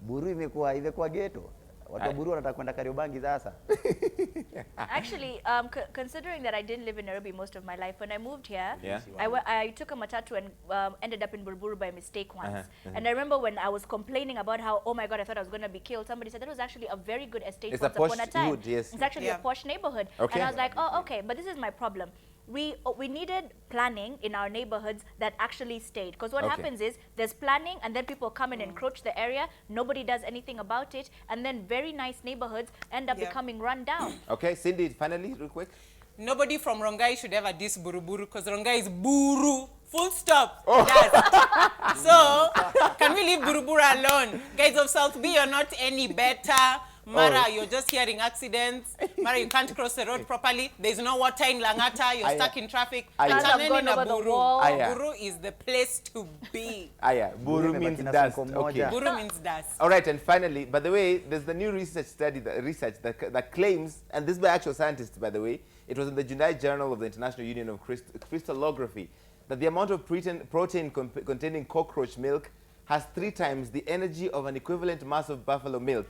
[SPEAKER 4] Buru imekuwa ghetto. Watu wa Buru wanataka kwenda Kariobangi sasa.
[SPEAKER 2] Actually, considering that I didn't live in Nairobi most of my life, when I moved here,
[SPEAKER 1] Yeah.
[SPEAKER 2] I took a matatu and ended up in Buruburu by mistake once.
[SPEAKER 1] Uh-huh.
[SPEAKER 2] And I remember when I was complaining about how, oh my God, I thought I was going to be killed, somebody said that was actually a very good estate
[SPEAKER 1] It's
[SPEAKER 2] once
[SPEAKER 1] a posh
[SPEAKER 2] upon a time.
[SPEAKER 1] hood, yes.
[SPEAKER 2] It's actually
[SPEAKER 3] Yeah.
[SPEAKER 2] a posh neighborhood.
[SPEAKER 1] Okay.
[SPEAKER 2] And I was like, oh, okay, but this is my problem. We needed planning in our neighborhoods that actually stayed. Because what
[SPEAKER 1] Okay.
[SPEAKER 2] happens is there's planning and then people come and encroach the area. Nobody does anything about it. And then very nice neighborhoods end up
[SPEAKER 3] Yeah.
[SPEAKER 2] becoming run down.
[SPEAKER 1] Okay, Cindy, finally, real quick.
[SPEAKER 3] Nobody from Rongai should ever diss Buruburu because Rongai is Buru. Full stop.
[SPEAKER 1] Oh.
[SPEAKER 3] Yes. So, can we leave Buruburu alone? Guys of South B, you're not any better. Mara,
[SPEAKER 1] Oh.
[SPEAKER 3] you're just hearing accidents. Mara, you can't cross the road properly. There's no water in Langata. You're
[SPEAKER 1] Aya.
[SPEAKER 3] stuck in traffic.
[SPEAKER 1] Aya.
[SPEAKER 2] Cars have
[SPEAKER 3] Chaneni
[SPEAKER 2] gone
[SPEAKER 3] na
[SPEAKER 2] over the
[SPEAKER 3] Buru.
[SPEAKER 2] wall.
[SPEAKER 1] Aya.
[SPEAKER 3] Buru is the place to be.
[SPEAKER 1] Aya, Buru
[SPEAKER 4] Buru
[SPEAKER 1] means
[SPEAKER 4] imebaki na
[SPEAKER 1] dust.
[SPEAKER 4] sonko
[SPEAKER 1] Okay.
[SPEAKER 4] moja.
[SPEAKER 3] Buru means dust.
[SPEAKER 1] All right, and finally, by the way, there's the new research that claims, and this is by actual scientists, by the way, it was in the July Journal of the International Union of Crystallography, that the amount of protein containing cockroach milk has 3 times the energy of an equivalent mass of buffalo milk.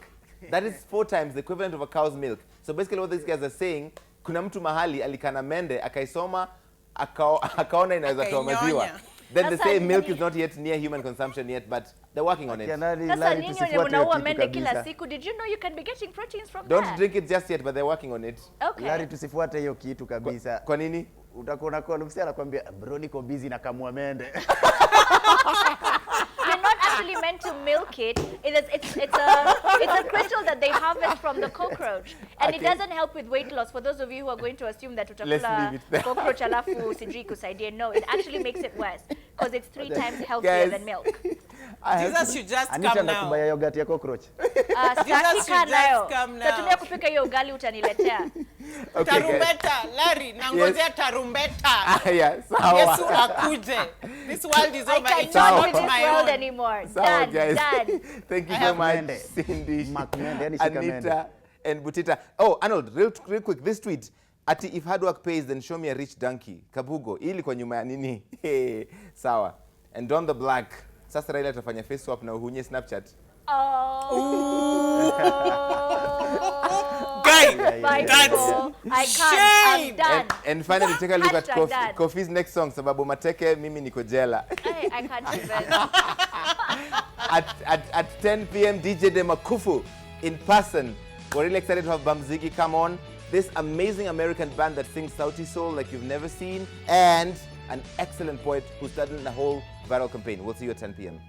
[SPEAKER 1] That is 4 times the equivalent of a cow's milk. So basically what these guys are saying, kuna mtu mahali alikana mende, akaisoma, akaona inaweza toa maziwa.
[SPEAKER 3] Akainyonya.
[SPEAKER 1] Then they
[SPEAKER 2] Sasa
[SPEAKER 1] say milk
[SPEAKER 2] nini-
[SPEAKER 1] is not yet near human consumption yet, but they're working on it.
[SPEAKER 2] Sasa nyinyi wenye mnaua mende kila siku, did you know you can be getting proteins from
[SPEAKER 1] Don't
[SPEAKER 2] there?
[SPEAKER 1] drink it just yet, but they're working on it.
[SPEAKER 2] Okay.
[SPEAKER 4] Lari tusifuate hiyo kitu kabisa.
[SPEAKER 1] Kwa nini?
[SPEAKER 4] Utakuwa na call msi anakuambia bro niko busy na kamua mende.
[SPEAKER 2] You're not actually meant to milk it. It's a crystal that they harvest from the cockroach. And it
[SPEAKER 1] Okay.
[SPEAKER 2] doesn't help with weight loss. For those of you who are going to assume that
[SPEAKER 1] Let's leave
[SPEAKER 2] utakula
[SPEAKER 1] it there.
[SPEAKER 2] cockroach alafu sijui kusaidia. No, it actually makes it worse. Because it's 3 times healthier
[SPEAKER 1] Guys.
[SPEAKER 2] than milk.
[SPEAKER 3] Jesus should just
[SPEAKER 4] Anita
[SPEAKER 3] come now.
[SPEAKER 4] nakubaya yogurt ya cockroach.
[SPEAKER 2] Sitaki kaa
[SPEAKER 3] should
[SPEAKER 2] nayo.
[SPEAKER 3] just come now.
[SPEAKER 2] Tatumia kupika hiyo ugali utaniletea.
[SPEAKER 1] Okay, guys.
[SPEAKER 3] Tarumbeta, Larry, nangojea tarumbeta.
[SPEAKER 1] Yeah, sawa.
[SPEAKER 3] Yesu akuje. This world is
[SPEAKER 2] I
[SPEAKER 3] over. It's
[SPEAKER 2] cannot
[SPEAKER 3] not
[SPEAKER 2] with this
[SPEAKER 3] my
[SPEAKER 2] world
[SPEAKER 3] own.
[SPEAKER 2] anymore.
[SPEAKER 1] Sawa,
[SPEAKER 2] Done,
[SPEAKER 1] guys.
[SPEAKER 2] done.
[SPEAKER 1] Thank you
[SPEAKER 3] I
[SPEAKER 1] so
[SPEAKER 3] have
[SPEAKER 1] much,
[SPEAKER 4] mende.
[SPEAKER 1] Cindy,
[SPEAKER 4] Mark mende, yani shika mende.
[SPEAKER 1] Anita, and Butita. Oh, Arnold, real quick, this tweet. Ati, if hard work pays, then show me a rich donkey. Kabugo, ili kwa nyuma ya nini? Hey, sawa. And Don the Black. Sasa Raila atafanya face swap na uhunye Snapchat.
[SPEAKER 2] Oh.
[SPEAKER 3] Guy,
[SPEAKER 2] Bye,
[SPEAKER 3] that's
[SPEAKER 2] people. I can't. I'm
[SPEAKER 3] shade.
[SPEAKER 2] done.
[SPEAKER 1] And finally, take a look at
[SPEAKER 2] Hashtag done.
[SPEAKER 1] Kofi's next song, sababu mateke, mimi niko jela.
[SPEAKER 2] I can't even.
[SPEAKER 1] At 10 p.m. DJ Demakufu in person. We're really excited to have Bamzigi come on. This amazing American band that sings Sauti Soul like you've never seen, and an excellent poet who started a whole viral campaign. We'll see you at 10 p.m.